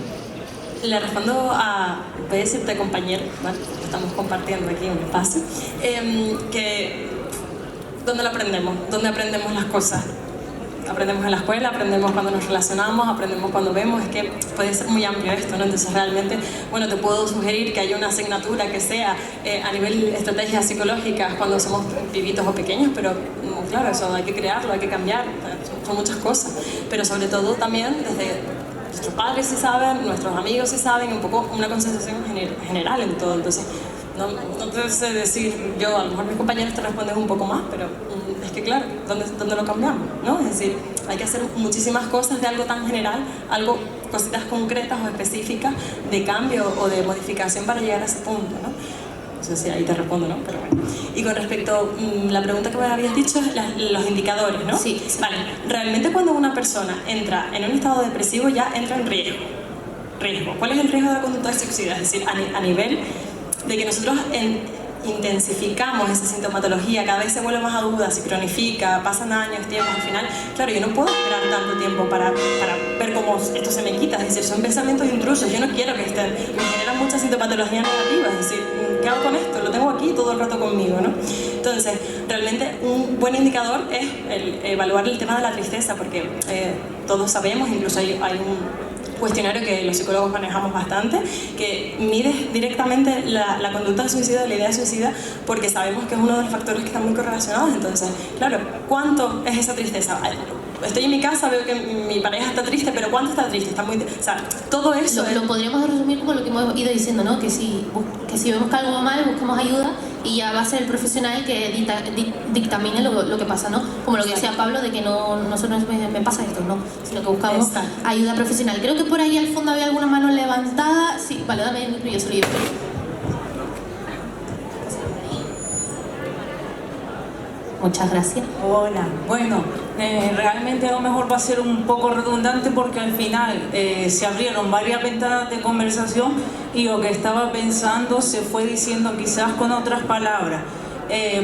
Le respondo voy a decirte compañero, ¿vale? Estamos compartiendo aquí un espacio, que ¿dónde lo aprendemos? ¿Dónde aprendemos las cosas? Aprendemos en la escuela, aprendemos cuando nos relacionamos, aprendemos cuando vemos. Es que puede ser muy amplio esto, ¿no? Entonces realmente, bueno, te puedo sugerir que haya una asignatura que sea a nivel estrategias psicológicas cuando somos pibitos o pequeños, pero claro, eso hay que crearlo, hay que cambiar, son muchas cosas, pero sobre todo también desde nuestros padres si saben, nuestros amigos si saben, un poco una concienciación general en todo. Entonces no te sé decir yo, a lo mejor mis compañeros te responden un poco más, pero es que claro, ¿dónde lo cambiamos? ¿No? Es decir, hay que hacer muchísimas cosas de algo tan general, cositas concretas o específicas de cambio o de modificación para llegar a ese punto, ¿no? No sé si ahí te respondo, ¿no? Pero bueno. Y con respecto a la pregunta que me habías dicho, los indicadores, ¿no? Sí. Vale, realmente cuando una persona entra en un estado depresivo ya entra en riesgo. ¿Cuál es el riesgo de la conducta suicida? Es decir, a nivel de que nosotros intensificamos esa sintomatología, cada vez se vuelve más aguda, se cronifica, pasan años, tiempo, al final, claro, yo no puedo esperar tanto tiempo para ver cómo esto se me quita. Es decir, son pensamientos intrusos, yo no quiero que estén, me generan mucha sintomatología negativa. Es decir, ¿qué hago con esto? Lo tengo aquí todo el rato conmigo, ¿no? Entonces, realmente un buen indicador es evaluar el tema de la tristeza, porque todos sabemos, incluso hay un cuestionario que los psicólogos manejamos bastante, que mide directamente la conducta de suicida, la idea de suicida, porque sabemos que es uno de los factores que están muy correlacionados. Entonces, claro, ¿cuánto es esa tristeza? Estoy en mi casa, veo que mi pareja está triste, pero ¿cuánto está triste? Está muy... O sea, todo eso... Lo podríamos resumir como lo que hemos ido diciendo, ¿no? Que si vemos que algo va mal, busquemos ayuda y ya va a ser el profesional que dictamine lo que pasa, ¿no? Como lo que decía Pablo, de que no solo me pasa esto, no, sino que buscamos ayuda profesional. Creo que por ahí al fondo había alguna mano levantada. Sí, vale, dame el micro y yo se lo llevo. Muchas gracias. Hola, bueno, realmente a lo mejor va a ser un poco redundante porque al final se abrieron varias ventanas de conversación y lo que estaba pensando se fue diciendo quizás con otras palabras,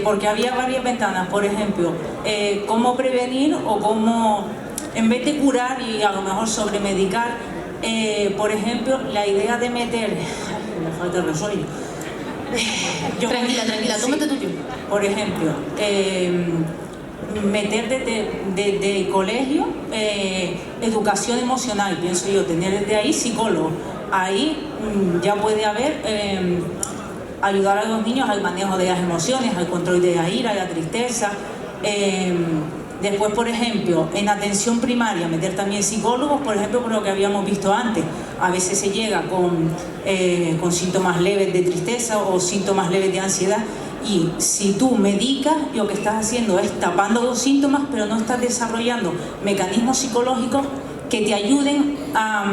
porque había varias ventanas. Por ejemplo, cómo prevenir o cómo, en vez de curar y a lo mejor sobremedicar, por ejemplo, la idea de meter... me falta el resuello. Tranquila, tómate tu tiempo. Por ejemplo, meter desde el colegio educación emocional, pienso yo, tener desde ahí psicólogo. Ahí ya puede haber ayudar a los niños al manejo de las emociones, al control de la ira, de la tristeza. Después, por ejemplo, en atención primaria, meter también psicólogos, por ejemplo, por lo que habíamos visto antes. A veces se llega con síntomas leves de tristeza o síntomas leves de ansiedad, y si tú medicas, lo que estás haciendo es tapando los síntomas, pero no estás desarrollando mecanismos psicológicos que te ayuden a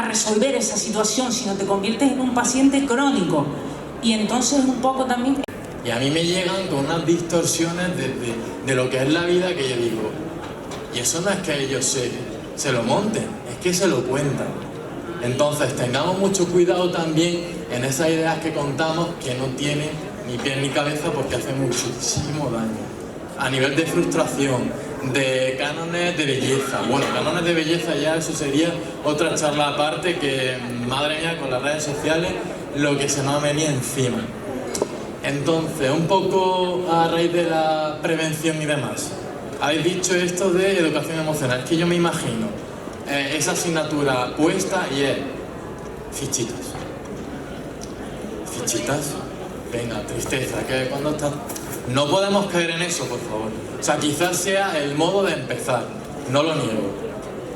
resolver esa situación, sino te conviertes en un paciente crónico. Y entonces un poco también... Y a mí me llegan con unas distorsiones de lo que es la vida, que yo digo, y eso no es que ellos se lo monten, es que se lo cuentan. Entonces tengamos mucho cuidado también en esas ideas que contamos, que no tienen ni pie ni cabeza, porque hacen muchísimo daño. A nivel de frustración, de cánones de belleza. Bueno, cánones de belleza ya eso sería otra charla aparte, que madre mía, con las redes sociales, lo que se nos ha venido encima. Entonces, un poco a raíz de la prevención y demás, habéis dicho esto de educación emocional. Es que yo me imagino esa asignatura puesta y es fichitas. Fichitas, venga, tristeza, que cuando estás... No podemos caer en eso, por favor. O sea, quizás sea el modo de empezar, no lo niego,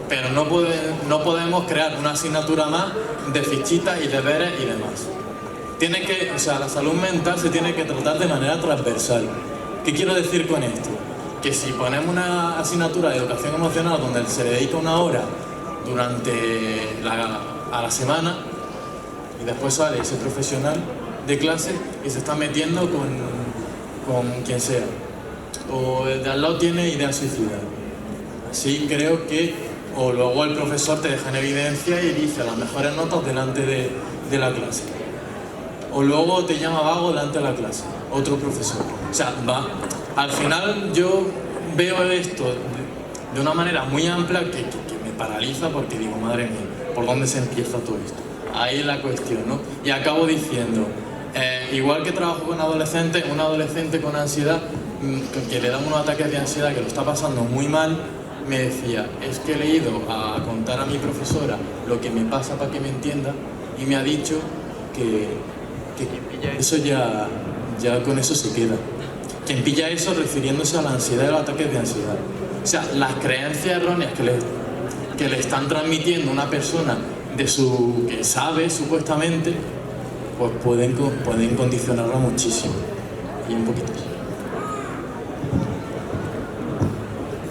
pero no podemos crear una asignatura más de fichitas y deberes y demás. O sea, la salud mental se tiene que tratar de manera transversal. ¿Qué quiero decir con esto? Que si ponemos una asignatura de educación emocional donde se le dedica una hora a la semana, y después sale ese profesional de clase y se está metiendo con quien sea, o el de al lado tiene ideas suicidas. Así creo que, o luego el profesor te deja en evidencia y dice las mejores notas delante de la clase, o luego te llama vago delante de la clase, otro profesor. O sea, al final yo veo esto de una manera muy amplia que me paraliza, porque digo, madre mía, ¿por dónde se empieza todo esto? Ahí es la cuestión, ¿no? Y acabo diciendo, igual que trabajo con adolescentes, un adolescente con ansiedad, que le dan unos ataques de ansiedad, que lo está pasando muy mal, me decía, es que he ido a contar a mi profesora lo que me pasa para que me entienda, y me ha dicho que eso ya con eso se queda. Quien pilla eso refiriéndose a la ansiedad y los ataques de ansiedad. O sea, las creencias erróneas que le están transmitiendo una persona que sabe supuestamente, pues pueden condicionarlo muchísimo. Y un poquito.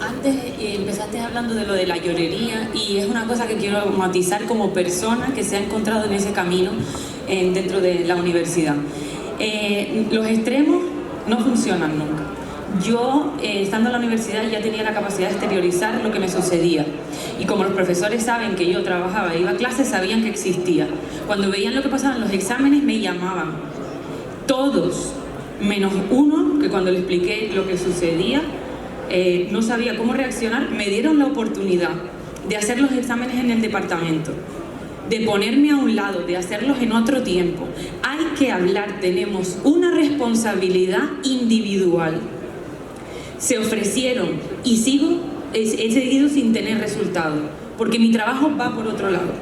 Antes empezaste hablando de lo de la llorería, y es una cosa que quiero matizar como persona que se ha encontrado en ese camino dentro de la universidad. Los extremos no funcionan nunca. Yo, estando en la universidad, ya tenía la capacidad de exteriorizar lo que me sucedía. Y como los profesores saben que yo trabajaba e iba a clases, sabían que existía. Cuando veían lo que pasaba en los exámenes, me llamaban. Todos, menos uno, que cuando le expliqué lo que sucedía, no sabía cómo reaccionar, me dieron la oportunidad de hacer los exámenes en el departamento, de ponerme a un lado, de hacerlos en otro tiempo. Hay que hablar, tenemos una responsabilidad individual. Se ofrecieron y he seguido sin tener resultado, porque mi trabajo va por otro lado.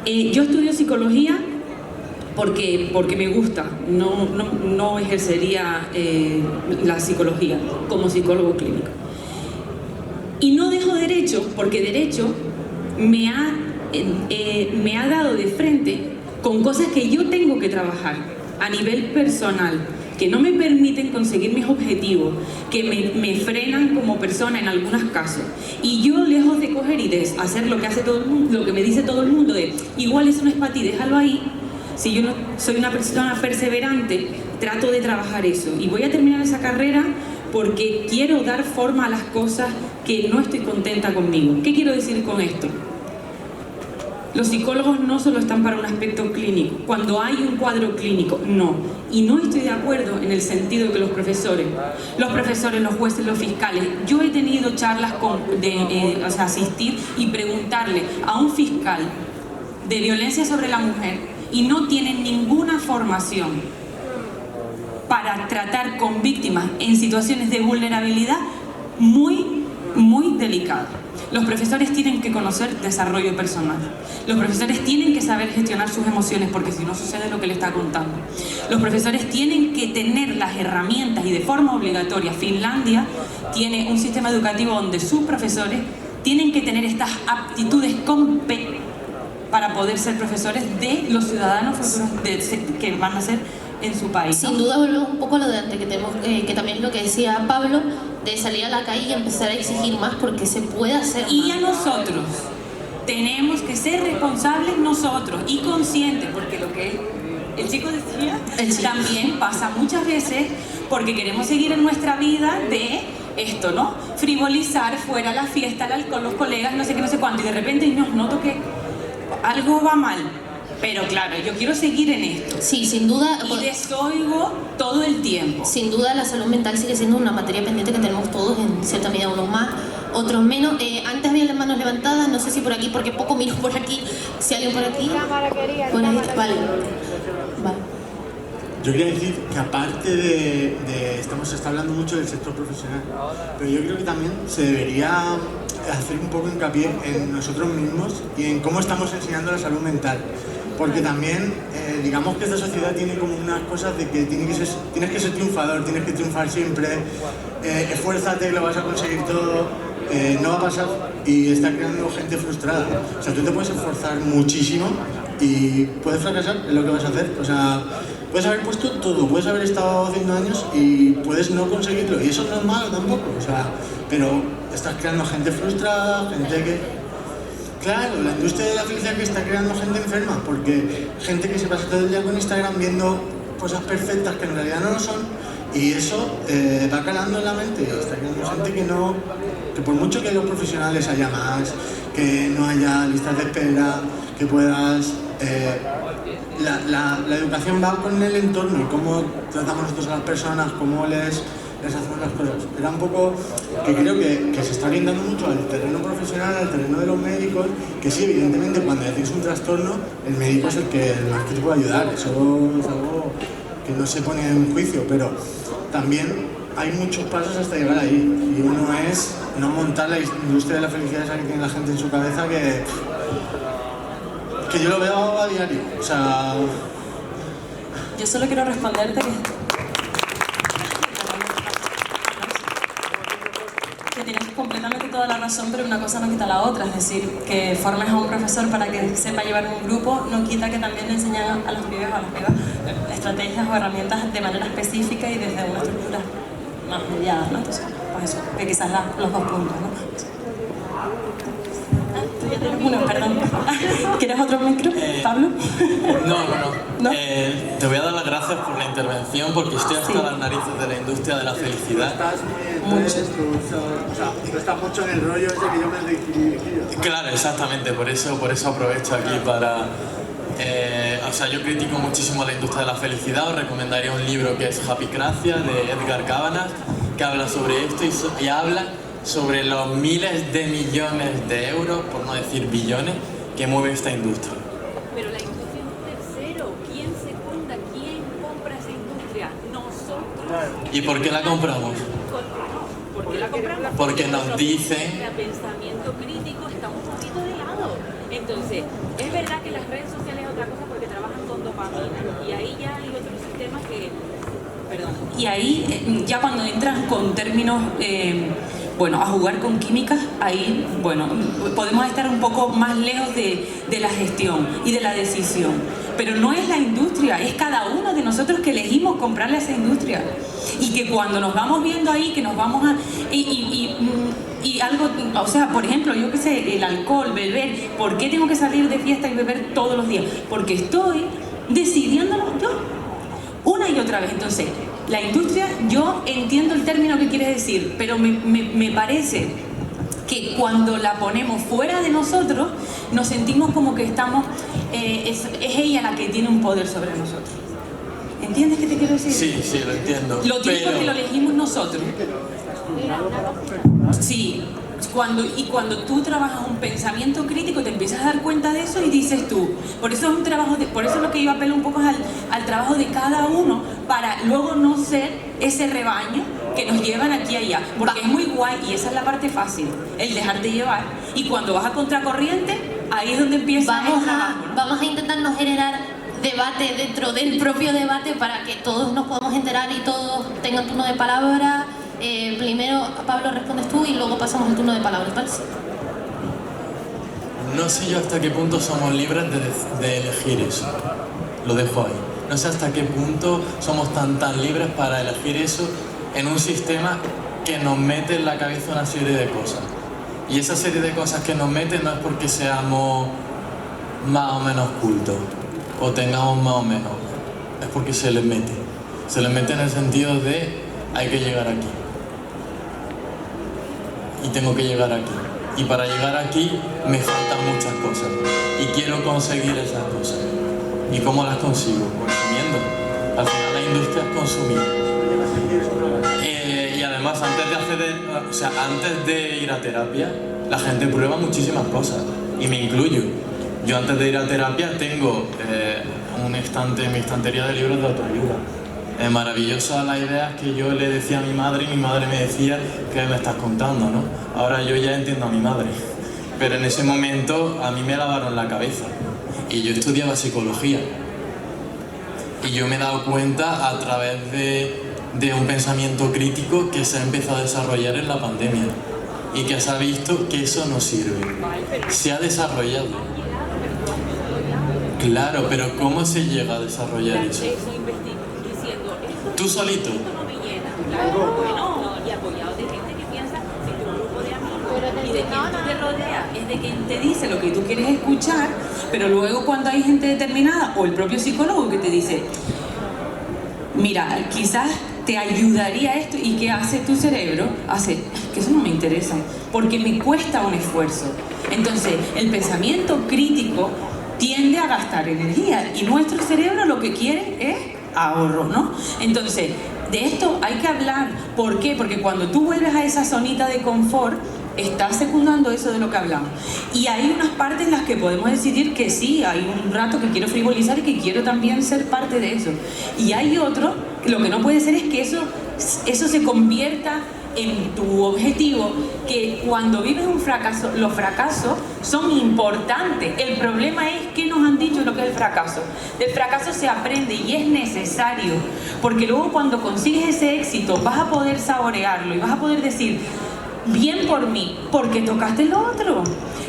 Yo estudio psicología porque me gusta, no ejercería la psicología como psicólogo clínico. Y no dejo derecho, porque derecho me ha dado de frente con cosas que yo tengo que trabajar a nivel personal, que no me permiten conseguir mis objetivos, que me frenan como persona en algunos casos. Y yo, lejos de coger y de hacer lo que hace todo el mundo, lo que me dice todo el mundo de igual eso no es para ti, déjalo ahí. Si yo no soy una persona perseverante, trato de trabajar eso. Y voy a terminar esa carrera porque quiero dar forma a las cosas que no estoy contenta conmigo. ¿Qué quiero decir con esto? Los psicólogos no solo están para un aspecto clínico. Cuando hay un cuadro clínico, no. Y no estoy de acuerdo en el sentido de que los profesores, los jueces, los fiscales... Yo he tenido charlas asistir y preguntarle a un fiscal de violencia sobre la mujer y no tienen ninguna formación para tratar con víctimas en situaciones de vulnerabilidad muy, muy delicadas. Los profesores tienen que conocer desarrollo personal. Los profesores tienen que saber gestionar sus emociones, porque si no sucede lo que le está contando. Los profesores tienen que tener las herramientas, y de forma obligatoria Finlandia tiene un sistema educativo donde sus profesores tienen que tener estas aptitudes para poder ser profesores de los ciudadanos futuros que van a ser en su país, ¿no? Sin duda volvemos un poco a lo de antes, que también es lo que decía Pablo, de salir a la calle y empezar a exigir más, porque se puede hacer y más. a nosotros tenemos que ser responsables nosotros y conscientes, porque lo que el chico decía también pasa muchas veces, porque queremos seguir en nuestra vida de esto, ¿no? Frivolizar, fuera la fiesta, el alcohol, los colegas, no sé qué, no sé cuánto, y de repente noto que algo va mal. Pero claro, yo quiero seguir en esto. Sí, sin duda. Y desoigo todo el tiempo. Sin duda la salud mental sigue siendo una materia pendiente que tenemos todos, en cierta medida unos más, otros menos. Antes había las manos levantadas, no sé si por aquí, porque poco miro por aquí. Si alguien por aquí. Por ahí, vale. Yo quería decir que aparte de se está hablando mucho del sector profesional, pero yo creo que también se debería hacer un poco hincapié en nosotros mismos y en cómo estamos enseñando la salud mental. Porque también, digamos que esta sociedad tiene como unas cosas de que tienes que ser triunfador, tienes que triunfar siempre, esfuérzate, lo vas a conseguir todo, no va a pasar, y está creando gente frustrada. O sea, tú te puedes esforzar muchísimo y puedes fracasar en lo que vas a hacer. O sea, puedes haber puesto todo, puedes haber estado haciendo años y puedes no conseguirlo, y eso no es malo tampoco. O sea, pero estás creando gente frustrada, gente que... Claro, la industria de la felicidad que está creando gente enferma, porque gente que se pasa todo el día con Instagram viendo cosas perfectas que en realidad no lo son, y eso va calando en la mente, está creando gente que por mucho que los profesionales haya más, que no haya listas de espera, que puedas... la educación va con el entorno y cómo tratamos nosotros a las personas, cómo les hacemos las cosas. Era un poco que creo que se está orientando mucho al terreno profesional, al terreno de los médicos, que sí, evidentemente cuando tienes un trastorno, el médico es el que te puede ayudar, eso es algo que no se pone en juicio, pero también hay muchos pasos hasta llegar ahí, y uno es no montar la industria de la felicidad esa que tiene la gente en su cabeza, que yo lo veo a diario. O sea... Yo solo quiero responderte que tienes completamente toda la razón, pero una cosa no quita la otra. Es decir, que formes a un profesor para que sepa llevar un grupo no quita que también le enseñan a los pibes o a las pibas estrategias o herramientas de manera específica y desde una estructura más mediada, ¿no? Entonces, pues eso, que quizás los dos puntos, ¿no? Tú ya tienes uno, perdón. ¿Quieres otro micro, Pablo? No. Te voy a dar las gracias por la intervención, porque estoy hasta las narices de la industria de la felicidad. Tú estás mucho en el rollo ese que yo me he dirigido. Claro, exactamente, por eso aprovecho aquí para... yo critico muchísimo la industria de la felicidad. Os recomendaría un libro que es Happycracia, de Edgar Cavanaugh, que habla sobre esto y habla sobre los miles de millones de euros, por no decir billones, que mueve esta industria. Pero la industria es un tercero. ¿Quién secunda? ¿Quién compra esa industria? Nosotros. ¿Y por qué la compramos? ¿Por qué la compramos? Porque nos dicen... El pensamiento crítico está un poquito de lado. Entonces, es verdad que las redes sociales es otra cosa porque trabajan con dopamina, y ahí ya hay otros sistemas que... Perdón. Y ahí, ya cuando entran con términos... a jugar con químicas, ahí, podemos estar un poco más lejos de la gestión y de la decisión. Pero no es la industria, es cada uno de nosotros que elegimos comprarle a esa industria. Y que cuando nos vamos viendo ahí, que nos vamos a... Y algo, o sea, por ejemplo, yo qué sé, el alcohol, beber, ¿por qué tengo que salir de fiesta y beber todos los días? Porque estoy decidiéndolo yo, una y otra vez. Entonces, la industria, yo entiendo el término que quieres decir, pero me parece que cuando la ponemos fuera de nosotros, nos sentimos como que estamos, es ella la que tiene un poder sobre nosotros. ¿Entiendes qué te quiero decir? Sí, lo entiendo. Lo tiene porque lo elegimos nosotros. Sí, cuando tú trabajas un pensamiento crítico, te empiezas a dar cuenta de eso y dices tú, por eso es un trabajo, por eso es lo que yo apelo un poco al trabajo de cada uno, para luego no ser ese rebaño que nos llevan aquí y allá, porque es muy guay y esa es la parte fácil, el dejarte llevar, y cuando vas a contracorriente, ahí es donde empieza el trabajo, ¿no? Vamos a intentar no generar debate dentro del propio debate para que todos nos podamos enterar y todos tengan turno de palabra. Primero, Pablo, respondes tú y luego pasamos al turno de palabras, ¿vale? No sé yo hasta qué punto somos libres de elegir eso. Lo dejo ahí. No sé hasta qué punto somos tan libres para elegir eso en un sistema que nos mete en la cabeza una serie de cosas. Y esa serie de cosas que nos meten no es porque seamos más o menos cultos o tengamos más o menos. Es porque se les mete. Se les mete en el sentido de hay que llegar aquí. Y tengo que llegar aquí. Y para llegar aquí me faltan muchas cosas. Y quiero conseguir esas cosas. ¿Y cómo las consigo? Consumiendo. Al final la industria es consumir. Y además antes de ir a terapia, la gente prueba muchísimas cosas. Y me incluyo. Yo antes de ir a terapia tengo un estante en mi estantería de libros de autoayuda. Maravillosa la idea que yo le decía a mi madre y mi madre me decía ¿qué me estás contando, no? Ahora yo ya entiendo a mi madre, pero en ese momento a mí me lavaron la cabeza y yo estudiaba psicología y yo me he dado cuenta a través de un pensamiento crítico que se ha empezado a desarrollar en la pandemia y que se ha visto que eso no sirve, se ha desarrollado. Claro, pero ¿cómo se llega a desarrollar eso? ¿Tú solito? Bueno, y apoyado de gente que piensa en tu grupo de amigos y de quien tú te rodeas, es de quien te dice lo que tú quieres escuchar, pero luego cuando hay gente determinada o el propio psicólogo que te dice mira, quizás te ayudaría esto, y ¿qué hace tu cerebro? Hace que eso no me interesa, porque me cuesta un esfuerzo. Entonces, el pensamiento crítico tiende a gastar energía y nuestro cerebro lo que quiere es ahorro, ¿no? Entonces, de esto hay que hablar. ¿Por qué? Porque cuando tú vuelves a esa zonita de confort, estás secundando eso de lo que hablamos. Y hay unas partes en las que podemos decidir que sí, hay un rato que quiero frivolizar y que quiero también ser parte de eso. Y hay otro, lo que no puede ser es que eso se convierta en tu objetivo, que cuando vives un fracaso, los fracasos son importantes. El problema es que nos han dicho lo que es el fracaso. Del fracaso se aprende y es necesario, porque luego cuando consigues ese éxito vas a poder saborearlo y vas a poder decir, bien por mí, porque tocaste lo otro.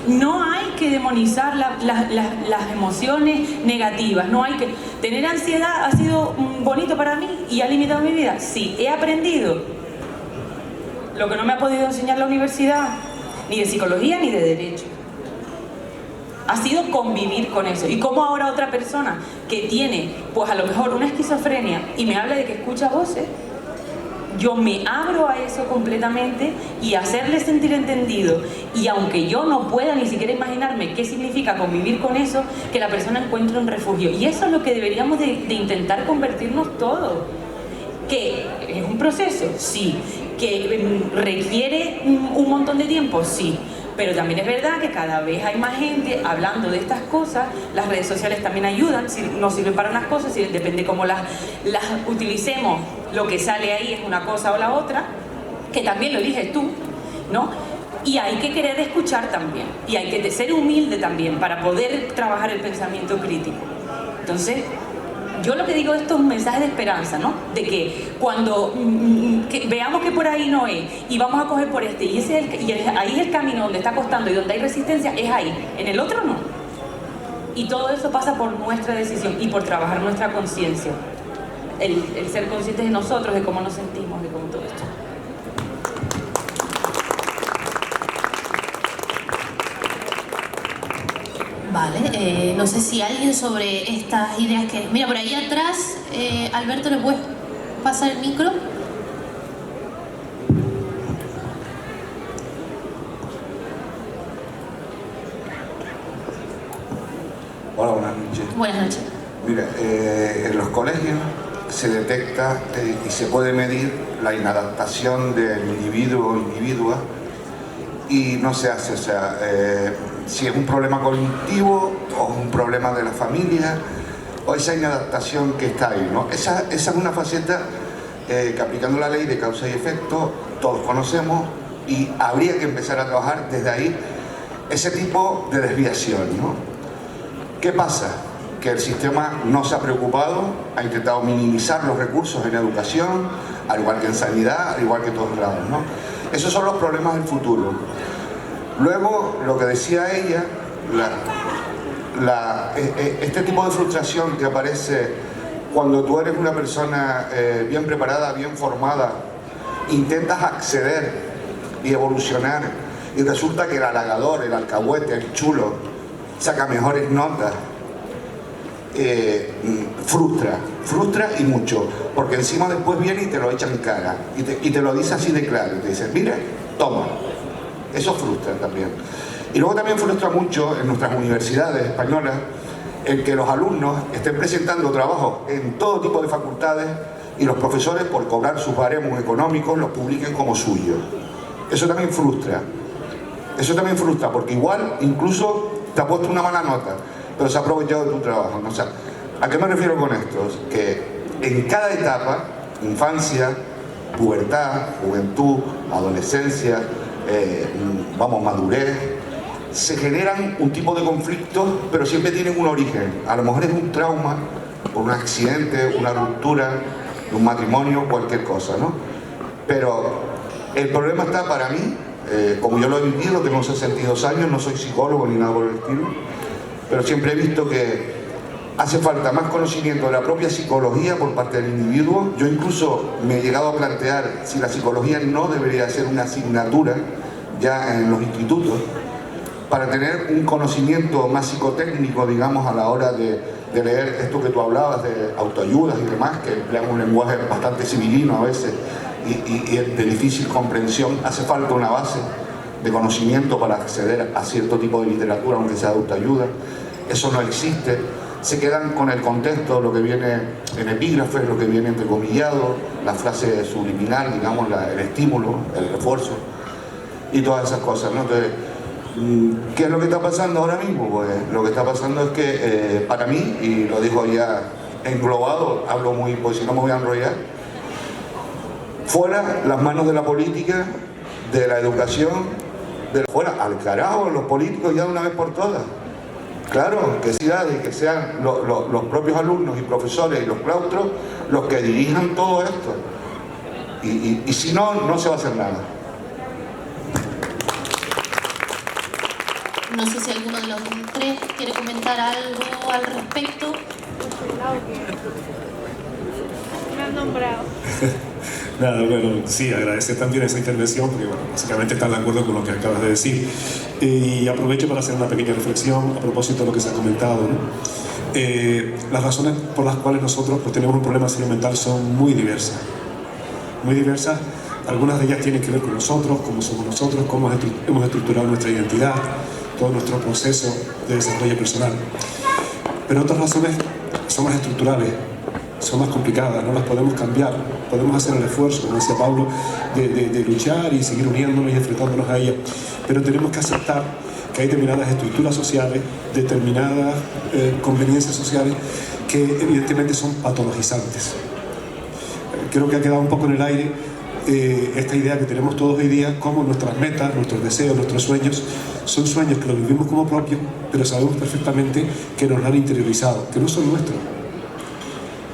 No hay que demonizar las emociones negativas, no hay que... Tener ansiedad ha sido bonito para mí y ha limitado mi vida. Sí, he aprendido lo que no me ha podido enseñar la universidad, ni de psicología ni de derecho. Ha sido convivir con eso. Y como ahora otra persona que tiene, pues a lo mejor una esquizofrenia y me habla de que escucha voces, yo me abro a eso completamente y hacerle sentir entendido. Y aunque yo no pueda ni siquiera imaginarme qué significa convivir con eso, que la persona encuentre un refugio. Y eso es lo que deberíamos de intentar convertirnos todos. ¿Que es un proceso? Sí. ¿Que requiere un montón de tiempo? Sí. Pero también es verdad que cada vez hay más gente hablando de estas cosas. Las redes sociales también ayudan, nos sirven para unas cosas, depende cómo las utilicemos. Lo que sale ahí es una cosa o la otra, que también lo eliges tú, ¿no? Y hay que querer escuchar también, y hay que ser humilde también para poder trabajar el pensamiento crítico. Entonces, yo lo que digo, esto es un mensaje de esperanza, ¿no? De que cuando que veamos que por ahí no es, y vamos a coger por este, y ahí es el camino donde está costando y donde hay resistencia, es ahí, en el otro no. Y todo eso pasa por nuestra decisión y por trabajar nuestra conciencia. El ser conscientes de nosotros, de cómo nos sentimos, de cómo todo esto. Vale, no sé si alguien sobre estas ideas que... Mira, por ahí atrás, Alberto, ¿le puedes pasar el micro? Hola, buenas noches. Buenas noches. Mira, en los colegios se detecta y se puede medir la inadaptación del individuo o individua y no se hace, o sea, si es un problema cognitivo o un problema de la familia o esa inadaptación que está ahí, ¿no? Esa es una faceta que aplicando la ley de causa y efecto, todos conocemos, y habría que empezar a trabajar desde ahí ese tipo de desviación, ¿no? ¿Qué pasa? Que el sistema no se ha preocupado, ha intentado minimizar los recursos en educación, al igual que en sanidad, al igual que en todos lados, ¿no? Esos son los problemas del futuro. Luego, lo que decía ella, este tipo de frustración que aparece cuando tú eres una persona bien preparada, bien formada, intentas acceder y evolucionar, y resulta que el halagador, el alcahuete, el chulo, saca mejores notas, frustra y mucho, porque encima después viene y te lo echa en cara, y te lo dice así de claro, y te dice, mira, toma. Eso frustra también. Y luego también frustra mucho en nuestras universidades españolas el que los alumnos estén presentando trabajos en todo tipo de facultades y los profesores, por cobrar sus baremos económicos, los publiquen como suyos. Eso también frustra. Eso también frustra, porque igual incluso te ha puesto una mala nota, pero se ha aprovechado de tu trabajo, ¿no? O sea, ¿a qué me refiero con esto? Que en cada etapa, infancia, pubertad, juventud, adolescencia, madurez, se generan un tipo de conflictos, pero siempre tienen un origen. A lo mejor es un trauma, por un accidente, una ruptura, un matrimonio, cualquier cosa, ¿no? Pero el problema está para mí, como yo lo he vivido, tengo 62 años, no soy psicólogo ni nada por el estilo, pero siempre he visto que hace falta más conocimiento de la propia psicología por parte del individuo. Yo incluso me he llegado a plantear si la psicología no debería ser una asignatura ya en los institutos, para tener un conocimiento más psicotécnico, digamos, a la hora de leer esto que tú hablabas de autoayudas y demás, que emplean un lenguaje bastante civilino a veces y de difícil comprensión. Hace falta una base de conocimiento para acceder a cierto tipo de literatura, aunque sea de autoayuda. Eso no existe. Se quedan con el contexto, lo que viene en epígrafes, lo que viene entrecomillado, la frase subliminal, digamos, el estímulo, el refuerzo y todas esas cosas, ¿no? Entonces, ¿qué es lo que está pasando ahora mismo? Pues lo que está pasando es que para mí, y lo digo ya englobado, hablo muy, pues si no me voy a enrollar, fuera las manos de la política, de la educación, fuera al carajo los políticos ya de una vez por todas. Claro, que sean los propios alumnos y profesores y los claustros los que dirijan todo esto. Y si no, no se va a hacer nada. No sé si alguno de los tres quiere comentar algo al respecto. Me han nombrado. Nada, bueno, sí, agradecer también esa intervención, porque bueno, básicamente están de acuerdo con lo que acabas de decir. Y aprovecho para hacer una pequeña reflexión a propósito de lo que se ha comentado, ¿no? Las razones por las cuales nosotros pues, tenemos un problema de salud mental son muy diversas. Muy diversas. Algunas de ellas tienen que ver con nosotros, cómo somos nosotros, cómo hemos estructurado nuestra identidad, todo nuestro proceso de desarrollo personal. Pero otras razones son más estructurales, son más complicadas, no las podemos cambiar. Podemos hacer el esfuerzo, como decía Pablo, de luchar y seguir uniéndonos y enfrentándonos a ellas. Pero tenemos que aceptar que hay determinadas estructuras sociales, determinadas conveniencias sociales que evidentemente son patologizantes. Creo que ha quedado un poco en el aire esta idea que tenemos todos hoy día, como nuestras metas, nuestros deseos, nuestros sueños, son sueños que los vivimos como propios, pero sabemos perfectamente que nos lo han interiorizado, que no son nuestros.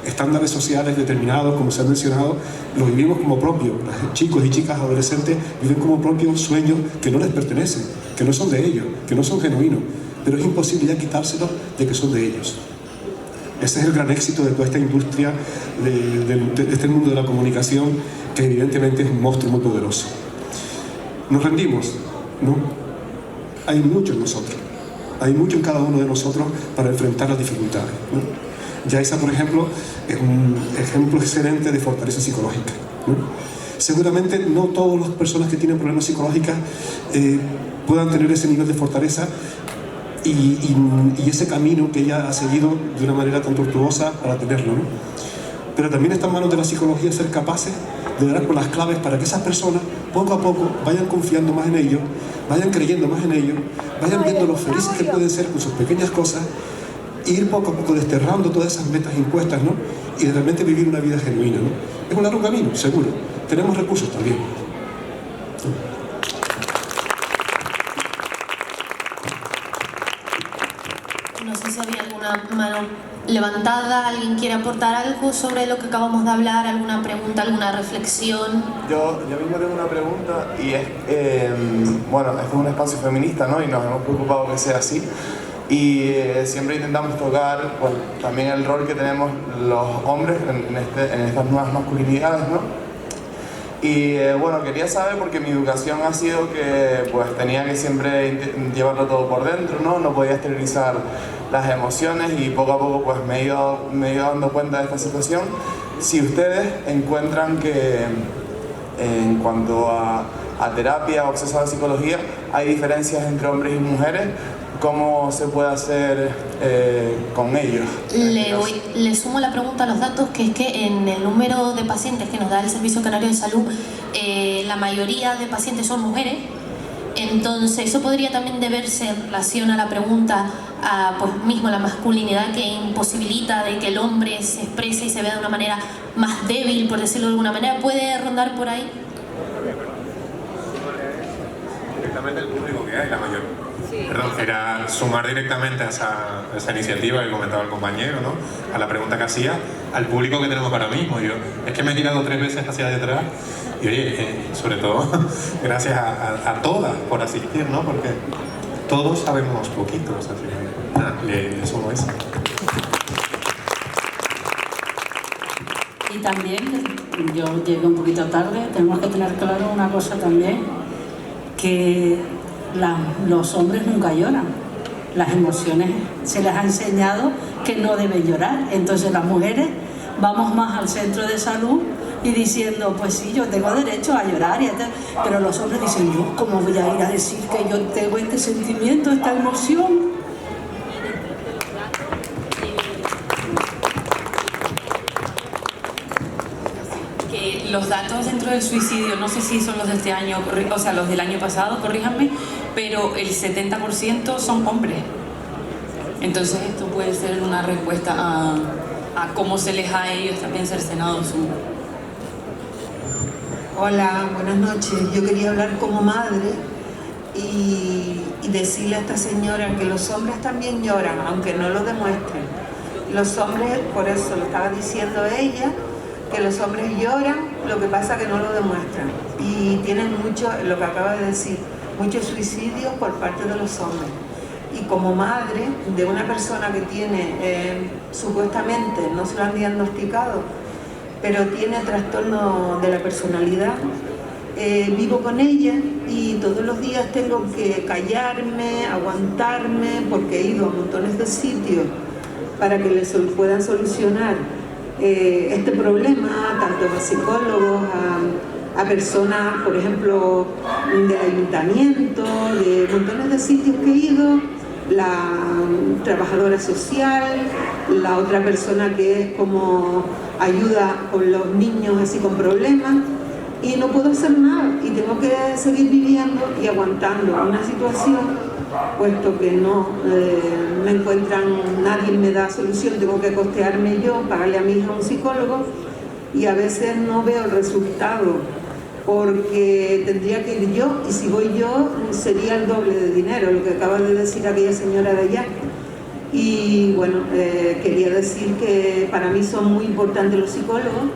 Estándares sociales determinados, como se ha mencionado, los vivimos como propios. Los chicos y chicas adolescentes viven como propios sueños que no les pertenecen, que no son de ellos, que no son genuinos, pero es imposible ya quitárselos de que son de ellos. Ese es el gran éxito de toda esta industria, de este mundo de la comunicación, que evidentemente es un monstruo muy poderoso. ¿Nos rendimos? No. Hay mucho en nosotros, hay mucho en cada uno de nosotros para enfrentar las dificultades, ¿no? Yaisa, por ejemplo, es un ejemplo excelente de fortaleza psicológica, ¿no? Seguramente no todas las personas que tienen problemas psicológicos puedan tener ese nivel de fortaleza y ese camino que ella ha seguido de una manera tan tortuosa para tenerlo, ¿no? Pero también está en manos de la psicología ser capaces de dar con las claves para que esas personas poco a poco vayan confiando más en ellos, vayan creyendo más en ellos, vayan viendo lo felices que pueden ser con sus pequeñas cosas, e ir poco a poco desterrando todas esas metas impuestas, ¿no? Y de realmente vivir una vida genuina, ¿no? Es un largo camino, seguro. Tenemos recursos también. No sé si había alguna mano levantada, alguien quiere aportar algo sobre lo que acabamos de hablar, alguna pregunta, alguna reflexión. Yo mismo tengo una pregunta y es, bueno, este es un espacio feminista, ¿no? Y nos hemos preocupado que sea así. Y siempre intentamos tocar, bueno, también el rol que tenemos los hombres en estas nuevas masculinidades, ¿no? Y bueno, quería saber, porque mi educación ha sido que pues tenía que siempre llevarlo todo por dentro, ¿no? No podía exteriorizar las emociones, y poco a poco pues me he ido dando cuenta de esta situación. Si ustedes encuentran que en cuanto a terapia o acceso a la psicología hay diferencias entre hombres y mujeres, ¿cómo se puede hacer con ellos? Le sumo la pregunta a los datos, que es que en el número de pacientes que nos da el Servicio Canario de Salud, la mayoría de pacientes son mujeres. Entonces eso podría también deberse, en relación a la pregunta, a pues mismo la masculinidad que imposibilita de que el hombre se exprese y se vea de una manera más débil, por decirlo de alguna manera. ¿Puede rondar por ahí? Directamente el público que hay, la mayor. Perdón, era sumar directamente a esa iniciativa que comentaba el compañero, ¿no? A la pregunta que hacía, al público que tenemos ahora mismo. Yo es que me he tirado 3 veces hacia detrás y oye, sobre todo gracias a todas por asistir, ¿no? Porque todos sabemos poquito, o sea, nada, le sumo eso. Y también, yo llegué un poquito tarde, tenemos que tener claro una cosa también, que los hombres nunca lloran. Las emociones se les ha enseñado que no deben llorar. Entonces las mujeres vamos más al centro de salud y diciendo, pues sí, yo tengo derecho a llorar, pero los hombres dicen, yo cómo voy a ir a decir que yo tengo este sentimiento, esta emoción. Los datos dentro del suicidio, no sé si son los de este año, o sea, los del año pasado, corríjanme, pero el 70% son hombres. Entonces esto puede ser una respuesta a cómo se les ha a ellos también cercenado su... Hola, buenas noches. Yo quería hablar como madre y decirle a esta señora que los hombres también lloran, aunque no lo demuestren. Los hombres, por eso lo estaba diciendo ella, que los hombres lloran, lo que pasa que no lo demuestran. Y tienen mucho, lo que acaba de decir, muchos suicidios por parte de los hombres. Y como madre de una persona que tiene, supuestamente, no se lo han diagnosticado, pero tiene trastorno de la personalidad, vivo con ella y todos los días tengo que callarme, aguantarme, porque he ido a montones de sitios para que les puedan solucionar este problema, tanto a psicólogos, a personas, por ejemplo, del ayuntamiento, de montones de sitios que he ido, la trabajadora social, la otra persona que es como ayuda con los niños así con problemas, y no puedo hacer nada y tengo que seguir viviendo y aguantando una situación, puesto que no me encuentran, nadie me da solución, tengo que costearme yo, pagarle a mi hija un psicólogo, y a veces no veo el resultado porque tendría que ir yo, y si voy yo sería el doble de dinero, lo que acaba de decir aquella señora de allá. Y bueno, quería decir que para mí son muy importantes los psicólogos,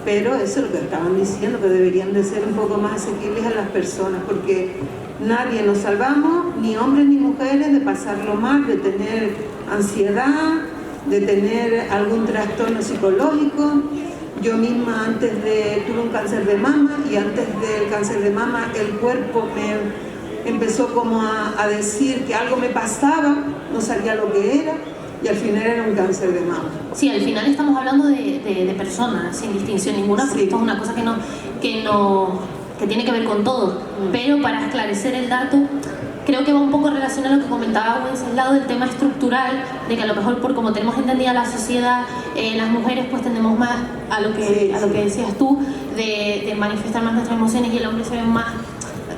pero eso es lo que estaban diciendo, que deberían de ser un poco más asequibles a las personas, porque nadie nos salvamos, ni hombres ni mujeres, de pasarlo mal, de tener ansiedad, de tener algún trastorno psicológico. Yo misma tuve un cáncer de mama, y antes del cáncer de mama el cuerpo me empezó como a decir que algo me pasaba, no sabía lo que era, y al final era un cáncer de mama. Sí, al final estamos hablando de personas, sin distinción ninguna, porque esto es una cosa que tiene que ver con todo. Pero para esclarecer el dato, creo que va un poco relacionado a lo que comentaba Wenceslao del tema estructural, de que a lo mejor por como tenemos entendida la sociedad, las mujeres pues tendemos más a lo que decías tú, de manifestar más nuestras emociones, y el hombre se ve más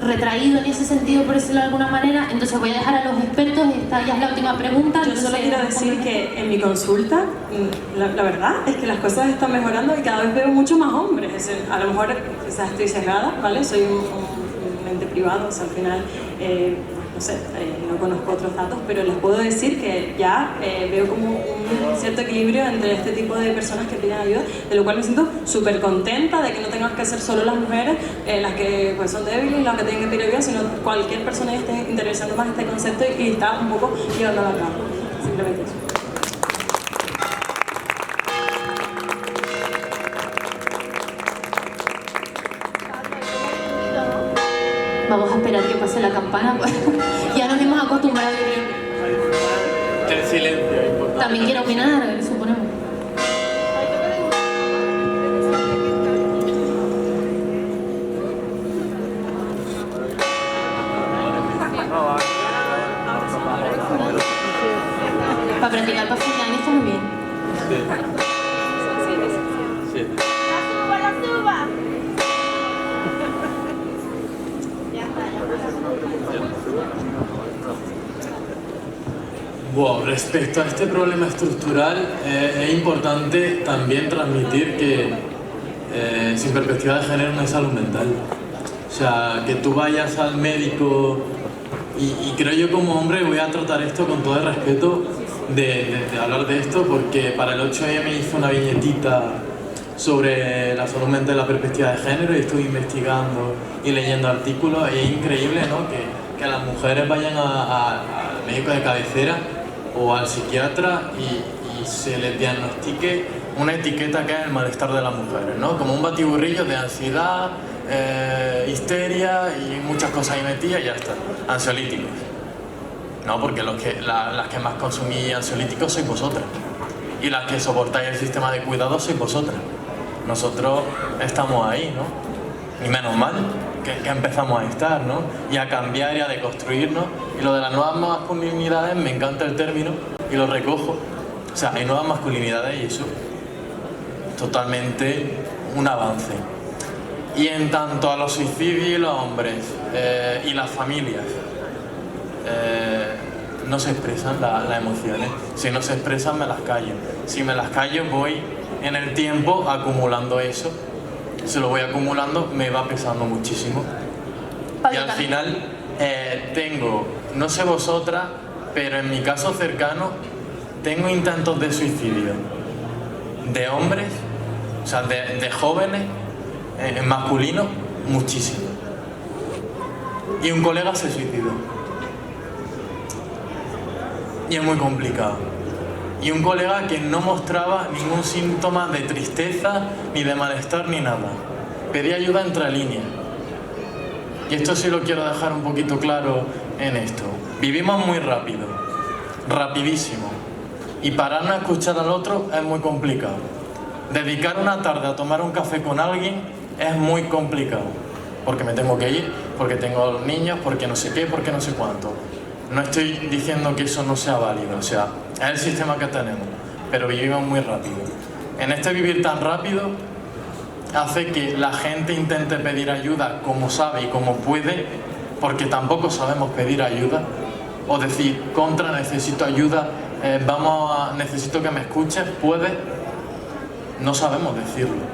retraído en ese sentido, por decirlo de alguna manera. Entonces voy a dejar a los expertos, esta ya es la última pregunta. Yo solo quiero decir que en mi consulta, la verdad es que las cosas están mejorando y cada vez veo mucho más hombres. Es decir, a lo mejor quizás estoy sesgada, ¿vale? Soy un ente privado, o sea, al final, no sé, no conozco otros datos, pero les puedo decir que ya veo como un cierto equilibrio entre este tipo de personas que piden ayuda, de lo cual me siento súper contenta de que no tengan que ser solo las mujeres las que pues, son débiles, las que tienen que pedir ayuda, sino cualquier persona que esté interesando más este concepto y está un poco llevándolo a cabo. Simplemente eso. Vamos a esperar que pase la campana. Ya nos hemos acostumbrado a vivir. El silencio es importante. También quiero opinar, suponemos. Para practicar para fin de año está muy bien. Sí. Wow, respecto a este problema estructural, es importante también transmitir que sin perspectiva de género no hay salud mental. O sea, que tú vayas al médico y creo yo como hombre voy a tratar esto con todo el respeto de hablar de esto, porque para el 8M hice una viñetita sobre la salud mental y la perspectiva de género y estoy investigando y leyendo artículos y es increíble, ¿no? que las mujeres vayan al médico de cabecera o al psiquiatra y se les diagnostique una etiqueta que es el malestar de las mujeres, ¿no? Como un batiburrillo de ansiedad, histeria y muchas cosas ahí metidas y ya está. Ansiolíticos. No, porque las que más consumís ansiolíticos sois vosotras. Y las que soportáis el sistema de cuidado sois vosotras. Nosotros estamos ahí, ¿no? Y menos mal que empezamos a estar, ¿no? Y a cambiar y a deconstruirnos. Y lo de las nuevas masculinidades, me encanta el término y lo recojo. O sea, hay nuevas masculinidades y eso totalmente un avance. Y en tanto a los suicidios y los hombres y las familias, no se expresan las emociones. Si no se expresan, me las callo. Si me las callo, voy en el tiempo acumulando eso. Se lo voy acumulando, me va pesando muchísimo. Y al final tengo, no sé vosotras, pero en mi caso cercano, tengo intentos de suicidio de hombres, o sea, de jóvenes, masculinos, muchísimo. Y un colega se suicidó. Y es muy complicado. Y un colega que no mostraba ningún síntoma de tristeza, ni de malestar, ni nada. Pedía ayuda entre líneas. Y esto sí lo quiero dejar un poquito claro en esto. Vivimos muy rápido, rapidísimo. Y pararnos a escuchar al otro es muy complicado. Dedicar una tarde a tomar un café con alguien es muy complicado. Porque me tengo que ir, porque tengo a los niños, porque no sé qué, porque no sé cuánto. No estoy diciendo que eso no sea válido, o sea, es el sistema que tenemos, pero vivimos muy rápido. En este vivir tan rápido hace que la gente intente pedir ayuda como sabe y como puede, porque tampoco sabemos pedir ayuda, o decir, necesito ayuda, necesito que me escuches, ¿puedes? No sabemos decirlo,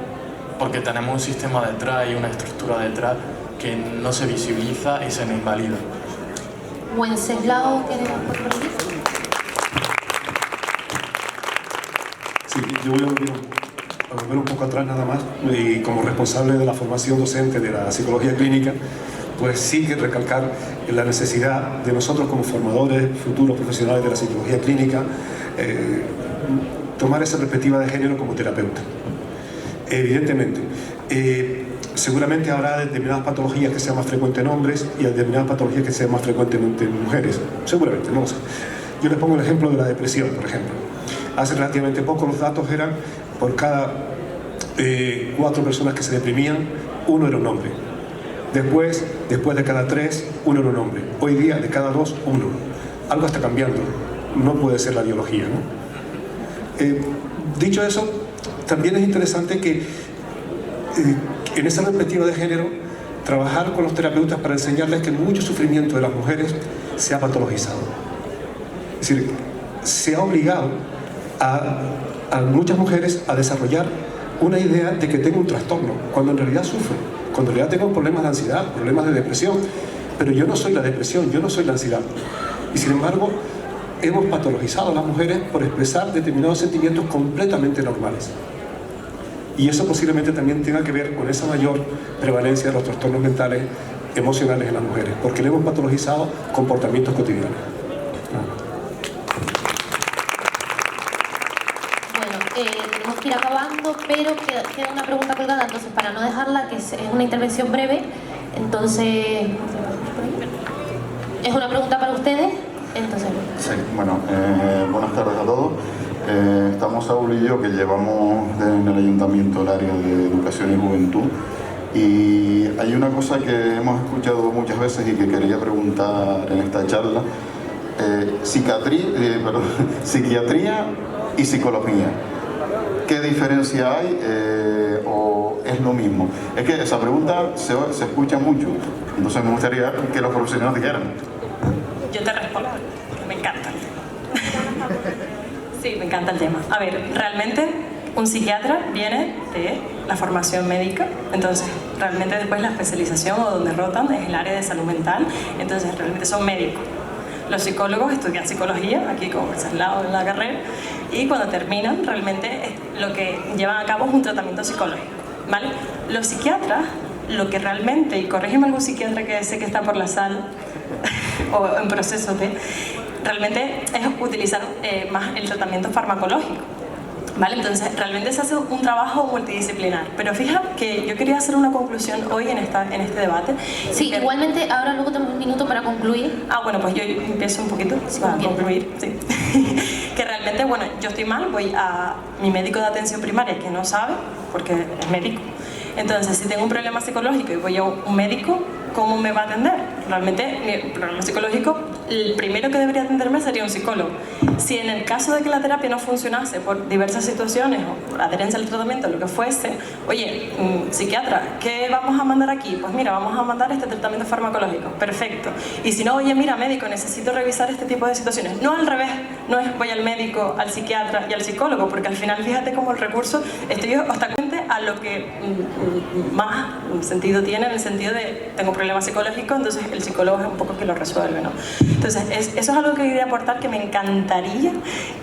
porque tenemos un sistema detrás y una estructura detrás que no se visibiliza y se nos invalida. Wenceslao, ¿quieres por aquí? Sí, yo voy a volver un poco atrás nada más, y como responsable de la formación docente de la psicología clínica, pues sí que recalcar la necesidad de nosotros como formadores, futuros profesionales de la psicología clínica, tomar esa perspectiva de género como terapeuta. Evidentemente, seguramente habrá determinadas patologías que sean más frecuentes en hombres y determinadas patologías que sean más frecuentes en mujeres. Seguramente, no lo sé. Yo les pongo el ejemplo de la depresión, por ejemplo. Hace relativamente poco los datos eran por cada 4 personas que se deprimían, 1 era un hombre. Después de cada 3, 1 era un hombre. Hoy día, de cada 2, 1. Algo está cambiando. No puede ser la biología, ¿no? Dicho eso, también es interesante que en esa perspectiva de género trabajar con los terapeutas para enseñarles que mucho sufrimiento de las mujeres se ha patologizado. Es decir, se ha obligado a muchas mujeres a desarrollar una idea de que tengo un trastorno, cuando en realidad sufro, cuando en realidad tengo problemas de ansiedad, problemas de depresión, pero yo no soy la depresión, yo no soy la ansiedad. Y sin embargo, hemos patologizado a las mujeres por expresar determinados sentimientos completamente normales. Y eso posiblemente también tenga que ver con esa mayor prevalencia de los trastornos mentales emocionales en las mujeres, porque le hemos patologizado comportamientos cotidianos. Tenemos que ir acabando, pero queda una pregunta colgada, entonces para no dejarla, que es una intervención breve, entonces es una pregunta para ustedes, entonces... Sí, bueno, buenas tardes a todos. Estamos Saúl y yo, que llevamos en el Ayuntamiento el área de Educación y Juventud, y hay una cosa que hemos escuchado muchas veces y que quería preguntar en esta charla. Psiquiatría y psicología. ¿Qué diferencia hay o es lo mismo? Es que esa pregunta se escucha mucho, entonces me gustaría que los profesionales dijeran. Yo te respondo, que me encanta. Sí, me encanta el tema. A ver, realmente un psiquiatra viene de la formación médica, entonces realmente después la especialización o donde rotan es el área de salud mental, entonces realmente son médicos. Los psicólogos estudian psicología, aquí como es al lado de la carrera, y cuando terminan realmente lo que llevan a cabo es un tratamiento psicológico, ¿vale? Los psiquiatras, lo que realmente, y corrígeme algún psiquiatra que sé que está por la sala o en proceso de, realmente es utilizar más el tratamiento farmacológico, ¿vale? Entonces realmente se hace un trabajo multidisciplinar, pero fíjate que yo quería hacer una conclusión hoy en este debate. Sí, igualmente ahora luego tengo un minuto para concluir. Ah, bueno, pues yo empiezo un poquito para concluir, sí. Que realmente, bueno, yo estoy mal, voy a mi médico de atención primaria que no sabe, porque es médico. Entonces, si tengo un problema psicológico y voy a un médico, ¿cómo me va a atender? Realmente, mi problema psicológico, el primero que debería atenderme sería un psicólogo. Si en el caso de que la terapia no funcionase por diversas situaciones o por adherencia al tratamiento, lo que fuese, oye, psiquiatra, ¿qué vamos a mandar aquí? Pues mira, vamos a mandar este tratamiento farmacológico. Perfecto. Y si no, oye, mira, médico, necesito revisar este tipo de situaciones. No al revés, no es voy al médico, al psiquiatra y al psicólogo, porque al final, fíjate cómo el recurso estoy obstaculmente a lo que más sentido tiene, en el sentido de tengo problemas psicológicos, entonces el psicólogo es un poco que lo resuelve, ¿no? Entonces, eso es algo que quería aportar, que me encantaría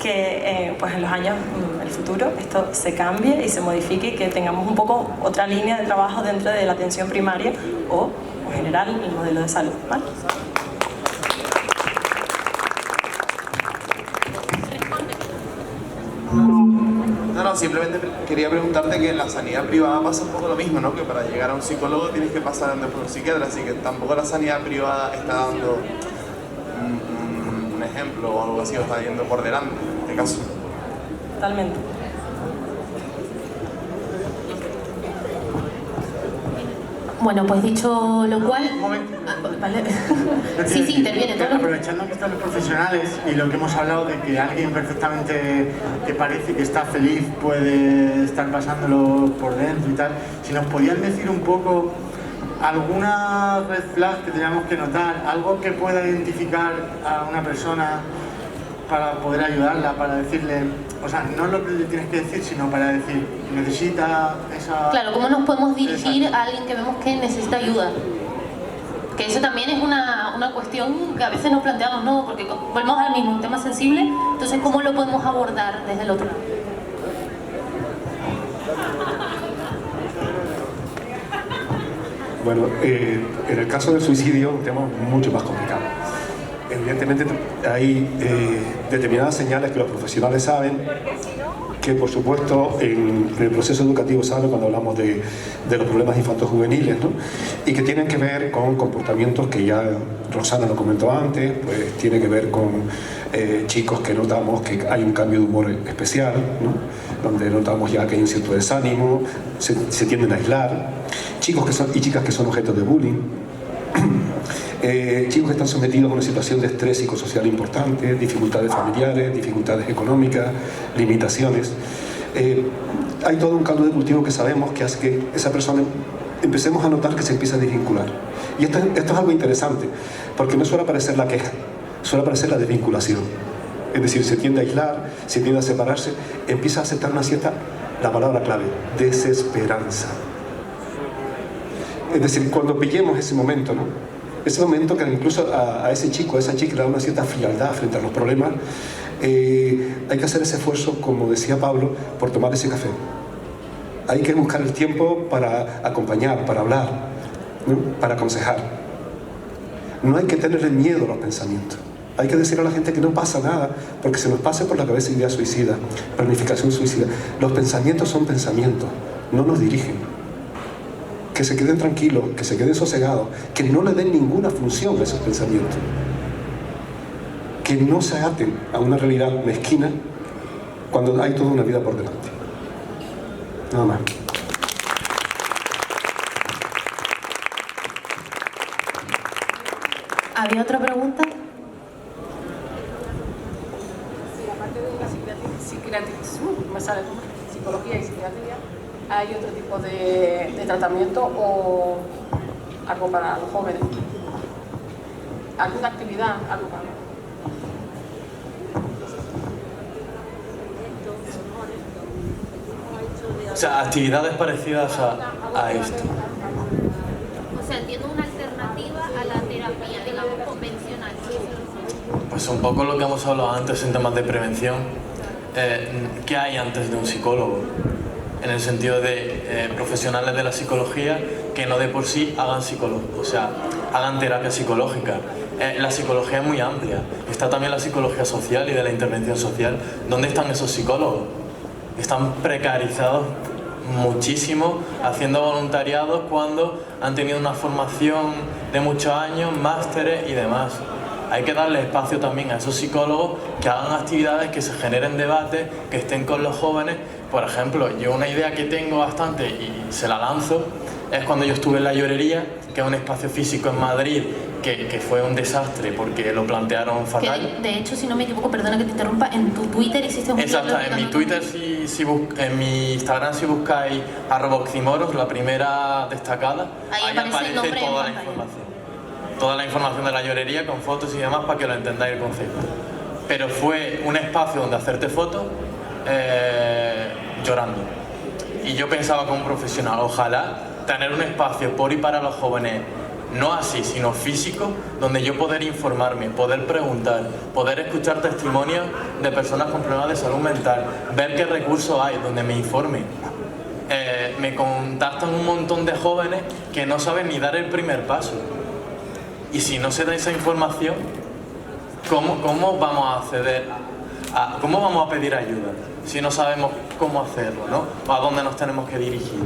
que pues en los años, el futuro, esto se cambie y se modifique y que tengamos un poco otra línea de trabajo dentro de la atención primaria o, en general, el modelo de salud, ¿vale? No, simplemente quería preguntarte que en la sanidad privada pasa un poco lo mismo, ¿no? Que para llegar a un psicólogo tienes que pasar por un psiquiatra, así que tampoco la sanidad privada está dando un ejemplo o algo así, o está yendo por delante, en este caso. Totalmente. Bueno, pues dicho lo cual... Vale. Sí, interviene todo. Aprovechando que están los profesionales y lo que hemos hablado de que alguien perfectamente que parece que está feliz puede estar pasándolo por dentro y tal, si nos podían decir un poco alguna red flag que teníamos que notar, algo que pueda identificar a una persona para poder ayudarla, para decirle, o sea, no lo que le tienes que decir, sino para decir, necesita esa... Claro, ¿cómo nos podemos dirigir a alguien que vemos que necesita ayuda? Que eso también es una cuestión que a veces nos planteamos, ¿no? Porque volvemos al mismo, un tema sensible, entonces ¿cómo lo podemos abordar desde el otro lado? Bueno, en el caso del suicidio es un tema mucho más complicado. Evidentemente hay determinadas señales que los profesionales saben, que por supuesto en el proceso educativo saben cuando hablamos de los problemas infanto-juveniles, ¿no? Y que tienen que ver con comportamientos que ya Rosana lo comentó antes, pues tiene que ver con chicos que notamos que hay un cambio de humor especial, ¿no? Donde notamos ya que hay un cierto desánimo, se tienden a aislar, chicos y chicas que son objetos de bullying, chicos que están sometidos a una situación de estrés psicosocial importante, dificultades familiares, dificultades económicas, limitaciones. Hay todo un caldo de cultivo que sabemos que hace que esa persona empecemos a notar que se empieza a desvincular. Y esto es algo interesante, porque no suele aparecer la queja, suele aparecer la desvinculación. Es decir, se tiende a aislar, se tiende a separarse, empieza a aceptar una cierta, la palabra clave, desesperanza. Es decir, cuando pillemos ese momento, ¿no? Ese momento que incluso a ese chico, a esa chica le da una cierta frialdad frente a los problemas, hay que hacer ese esfuerzo, como decía Pablo, por tomar ese café. Hay que buscar el tiempo para acompañar, para hablar, ¿no? Para aconsejar. No hay que tenerle miedo a los pensamientos. Hay que decir a la gente que no pasa nada porque se nos pase por la cabeza idea suicida, planificación suicida. Los pensamientos son pensamientos, no nos dirigen. Que se queden tranquilos, que se queden sosegados, que no le den ninguna función a esos pensamientos. Que no se aten a una realidad mezquina cuando hay toda una vida por delante. Nada más. ¿Había otra pregunta? Psicología y psiquiatría, ¿hay otro tipo de tratamiento o algo para los jóvenes? ¿Alguna actividad? Algo para... O sea, actividades parecidas a esto. O sea, entiendo una alternativa a la terapia, digamos, convencional. Pues un poco lo que hemos hablado antes en temas de prevención. ¿Qué hay antes de un psicólogo? En el sentido de profesionales de la psicología que no de por sí hagan hagan terapia psicológica. La psicología es muy amplia. Está también la psicología social y de la intervención social. ¿Dónde están esos psicólogos? Están precarizados muchísimo haciendo voluntariados cuando han tenido una formación de muchos años, másteres y demás. Hay que darle espacio también a esos psicólogos que hagan actividades, que se generen debates, que estén con los jóvenes. Por ejemplo, yo una idea que tengo bastante y se la lanzo es cuando yo estuve en La Llorería, que es un espacio físico en Madrid que fue un desastre porque lo plantearon fatal. Que de hecho, si no me equivoco, perdona que te interrumpa, en tu Twitter hiciste un vídeo. Exacto, en mi Twitter, en mi Instagram, si buscáis @oximoros, la primera destacada, ahí aparece toda la información. Toda la información de La Llorería con fotos y demás para que lo entendáis el concepto. Pero fue un espacio donde hacerte fotos llorando. Y yo pensaba como profesional, ojalá tener un espacio por y para los jóvenes, no así, sino físico, donde yo poder informarme, poder preguntar, poder escuchar testimonios de personas con problemas de salud mental, ver qué recursos hay, donde me informen. Me contactan un montón de jóvenes que no saben ni dar el primer paso. Y si no se da esa información, ¿cómo vamos a acceder cómo vamos a pedir ayuda? Si no sabemos cómo hacerlo, ¿no? O a dónde nos tenemos que dirigir.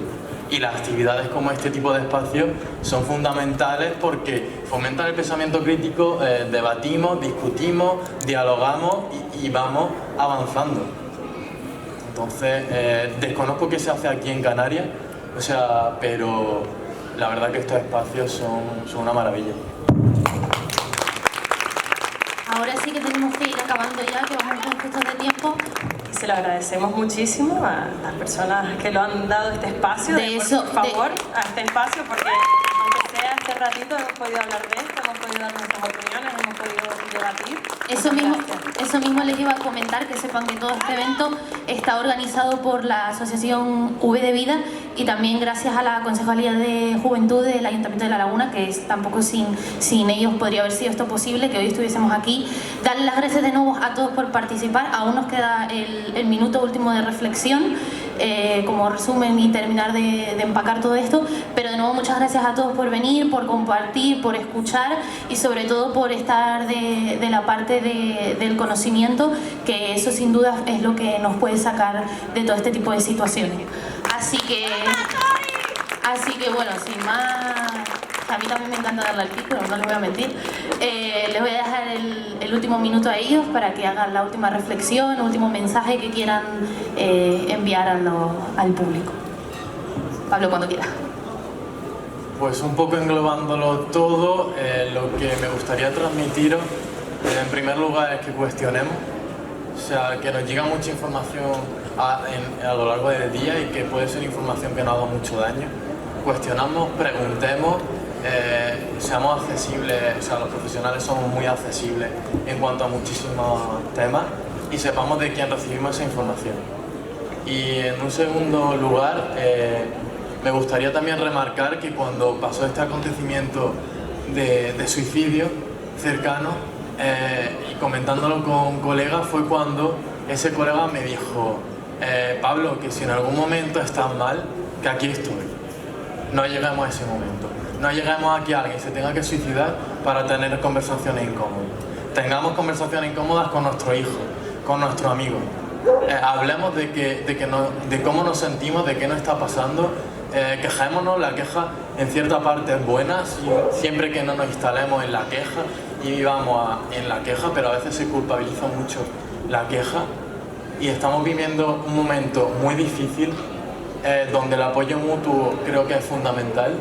Y las actividades como este tipo de espacios son fundamentales porque fomentan el pensamiento crítico, debatimos, discutimos, dialogamos y vamos avanzando. Entonces, desconozco qué se hace aquí en Canarias, pero la verdad que estos espacios son una maravilla. Ahora sí que tenemos que ir acabando ya, que vamos con justos de tiempo. Y se lo agradecemos muchísimo a las personas que lo han dado este espacio, por favor, a este espacio, porque aunque sea este ratito hemos podido hablar de esto, hemos podido dar nuestras opiniones, hemos podido debatir. Eso mismo les iba a comentar, que sepan que todo este evento está organizado por la Asociación V de Vida y también gracias a la Concejalía de Juventud del Ayuntamiento de La Laguna, que tampoco sin ellos podría haber sido esto posible, que hoy estuviésemos aquí. Darles las gracias de nuevo a todos por participar. Aún nos queda el minuto último de reflexión, como resumen y terminar de empacar todo esto, pero de nuevo muchas gracias a todos por venir, por compartir, por escuchar y sobre todo por estar de la parte del conocimiento, que eso sin duda es lo que nos puede sacar de todo este tipo de situaciones. Así que bueno, sin más, a mí también me encanta darle al pico, no les voy a mentir. Les voy a dejar el último minuto a ellos para que hagan la última reflexión, el último mensaje que quieran enviar al público. Pablo, cuando quieras. Pues un poco englobándolo todo, lo que me gustaría transmitiros, en primer lugar, es que cuestionemos. O sea, que nos llega mucha información a lo largo del día y que puede ser información que nos haga mucho daño. cuestionamos, preguntemos, seamos accesibles, o sea, los profesionales somos muy accesibles en cuanto a muchísimos temas y sepamos de quién recibimos esa información. Y en un segundo lugar, me gustaría también remarcar que cuando pasó este acontecimiento de suicidio cercano, y comentándolo con colegas, fue cuando ese colega me dijo: Pablo, que si en algún momento estás mal, que aquí estoy. No lleguemos a ese momento. No lleguemos a que alguien se tenga que suicidar para tener conversaciones incómodas. Tengamos conversaciones incómodas con nuestro hijo, con nuestro amigo. Hablemos de cómo nos sentimos, de qué nos está pasando. Quejémonos, la queja en cierta parte es buena, siempre que no nos instalemos en la queja y vivamos en la queja, pero a veces se culpabiliza mucho la queja y estamos viviendo un momento muy difícil donde el apoyo mutuo creo que es fundamental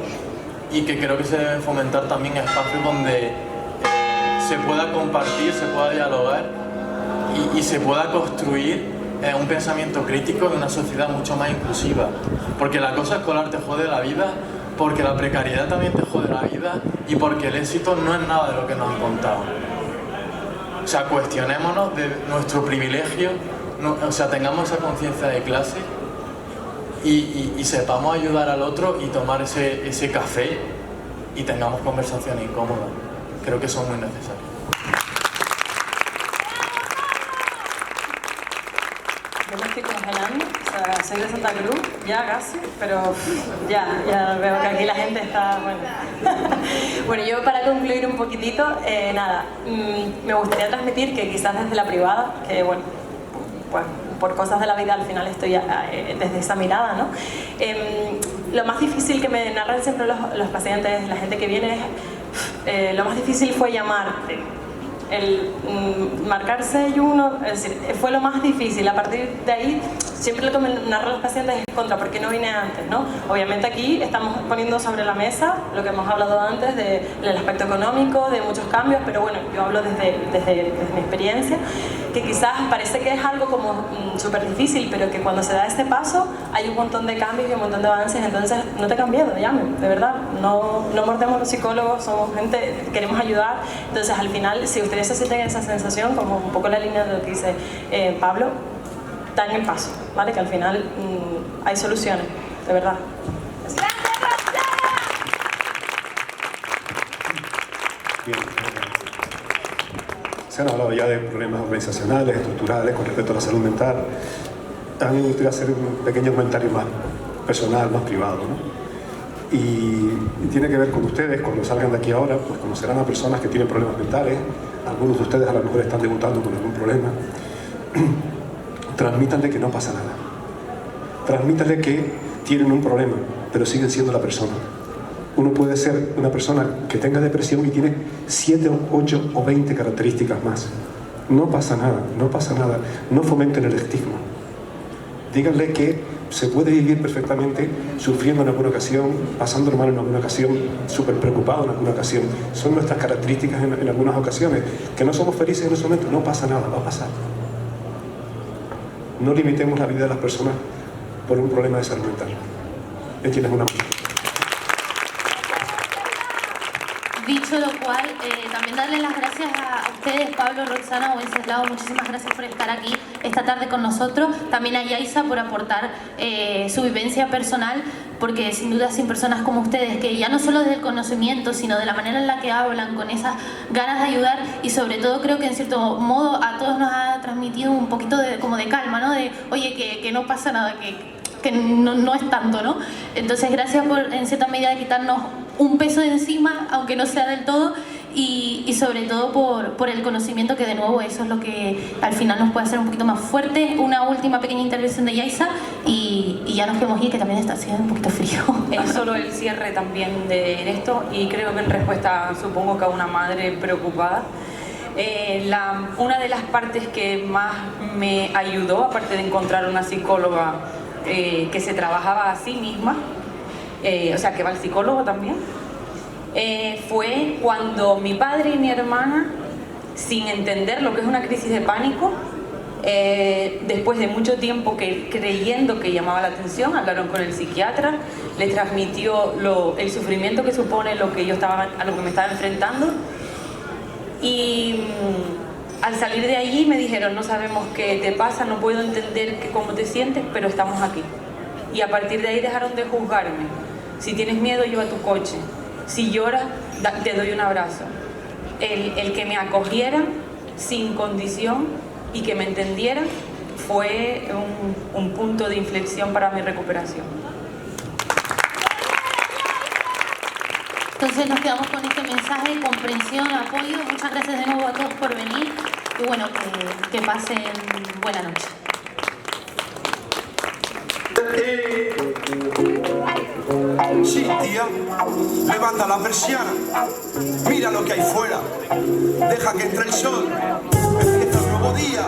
y que creo que se deben fomentar también espacios donde se pueda compartir, se pueda dialogar y se pueda construir un pensamiento crítico y una sociedad mucho más inclusiva, porque el acoso escolar te jode la vida, porque la precariedad también te jode la vida y porque el éxito no es nada de lo que nos han contado. O sea, cuestionémonos de nuestro privilegio, o sea, tengamos esa conciencia de clase y sepamos ayudar al otro y tomar ese café y tengamos conversaciones incómodas. Creo que son muy necesarias. Yo me estoy congelando, o sea, soy de Santa Cruz, ya casi, pero ya veo que aquí la gente está, bueno. Bueno, yo para concluir un poquitito, me gustaría transmitir que quizás desde la privada, que bueno, pues por cosas de la vida al final estoy desde esa mirada, ¿no? Lo más difícil que me narran siempre los pacientes, la gente que viene, lo más difícil fue llamarte. El marcarse y uno, es decir, fue lo más difícil. A partir de ahí, siempre lo que me narran los pacientes es ¿por qué no vine antes? ¿No? Obviamente aquí estamos poniendo sobre la mesa lo que hemos hablado antes del aspecto económico, de muchos cambios, pero bueno, yo hablo desde mi experiencia, que quizás parece que es algo como súper difícil, pero que cuando se da este paso hay un montón de cambios y un montón de avances, entonces no te miedo, llamen, de verdad, no mordemos los psicólogos, somos gente, queremos ayudar, entonces al final, si ustedes se sienten esa sensación, como un poco la línea de lo que dice Pablo, dan el paso, ¿vale? Que al final hay soluciones, de verdad. Bien. Se han hablado ya de problemas organizacionales, estructurales con respecto a la salud mental. A mí me gustaría hacer un pequeño comentario más personal, más privado, ¿no? Y tiene que ver con ustedes, cuando salgan de aquí ahora, pues conocerán a personas que tienen problemas mentales. Algunos de ustedes a lo mejor están debutando con algún problema. Transmítanle que no pasa nada. Transmítanle que tienen un problema, pero siguen siendo la persona. Uno puede ser una persona que tenga depresión y tiene 7, 8 o 20 características más. No pasa nada, no pasa nada. No fomenten el estigma. Díganle que se puede vivir perfectamente sufriendo en alguna ocasión, pasándolo mal en alguna ocasión, súper preocupado en alguna ocasión. Son nuestras características en algunas ocasiones. Que no somos felices en ese momento, no pasa nada, va a pasar. No limitemos la vida de las personas por un problema de salud mental. Échenles una mano. Dicho lo cual, también darle las gracias a ustedes, Pablo, Roxana, Wenceslao, muchísimas gracias por estar aquí esta tarde con nosotros. También a Yaisa por aportar su vivencia personal, porque sin duda sin personas como ustedes, que ya no solo desde el conocimiento, sino de la manera en la que hablan, con esas ganas de ayudar, y sobre todo creo que en cierto modo a todos nos ha transmitido un poquito como de calma, ¿no? De, oye, que no pasa nada, que no es tanto, ¿no? Entonces gracias por en cierta medida quitarnos un peso de encima, aunque no sea del todo, y sobre todo por el conocimiento, que de nuevo eso es lo que al final nos puede hacer un poquito más fuerte. Una última pequeña intervención de Yaisa y ya nos podemos ir, que también está haciendo un poquito frío. Es solo el cierre también de esto, y creo que en respuesta, supongo que a una madre preocupada, una de las partes que más me ayudó, aparte de encontrar una psicóloga que se trabajaba a sí misma, o sea, que va al psicólogo también, fue cuando mi padre y mi hermana, sin entender lo que es una crisis de pánico, después de mucho tiempo creyendo que llamaba la atención, hablaron con el psiquiatra les transmitió el sufrimiento que supone lo que yo estaba, a lo que me estaba enfrentando. Y al salir de allí me dijeron, no sabemos qué te pasa, no puedo entender cómo te sientes, pero estamos aquí. Y a partir de ahí dejaron de juzgarme. Si tienes miedo, lleva tu coche. Si lloras, te doy un abrazo. El que me acogieran sin condición y que me entendieran fue un punto de inflexión para mi recuperación. Entonces nos quedamos con este mensaje de comprensión, apoyo. Muchas gracias de nuevo a todos por venir y bueno, que pasen buena noche. Sí, tía, levanta la persiana, mira lo que hay fuera, deja que entre el sol, empieza un nuevo día.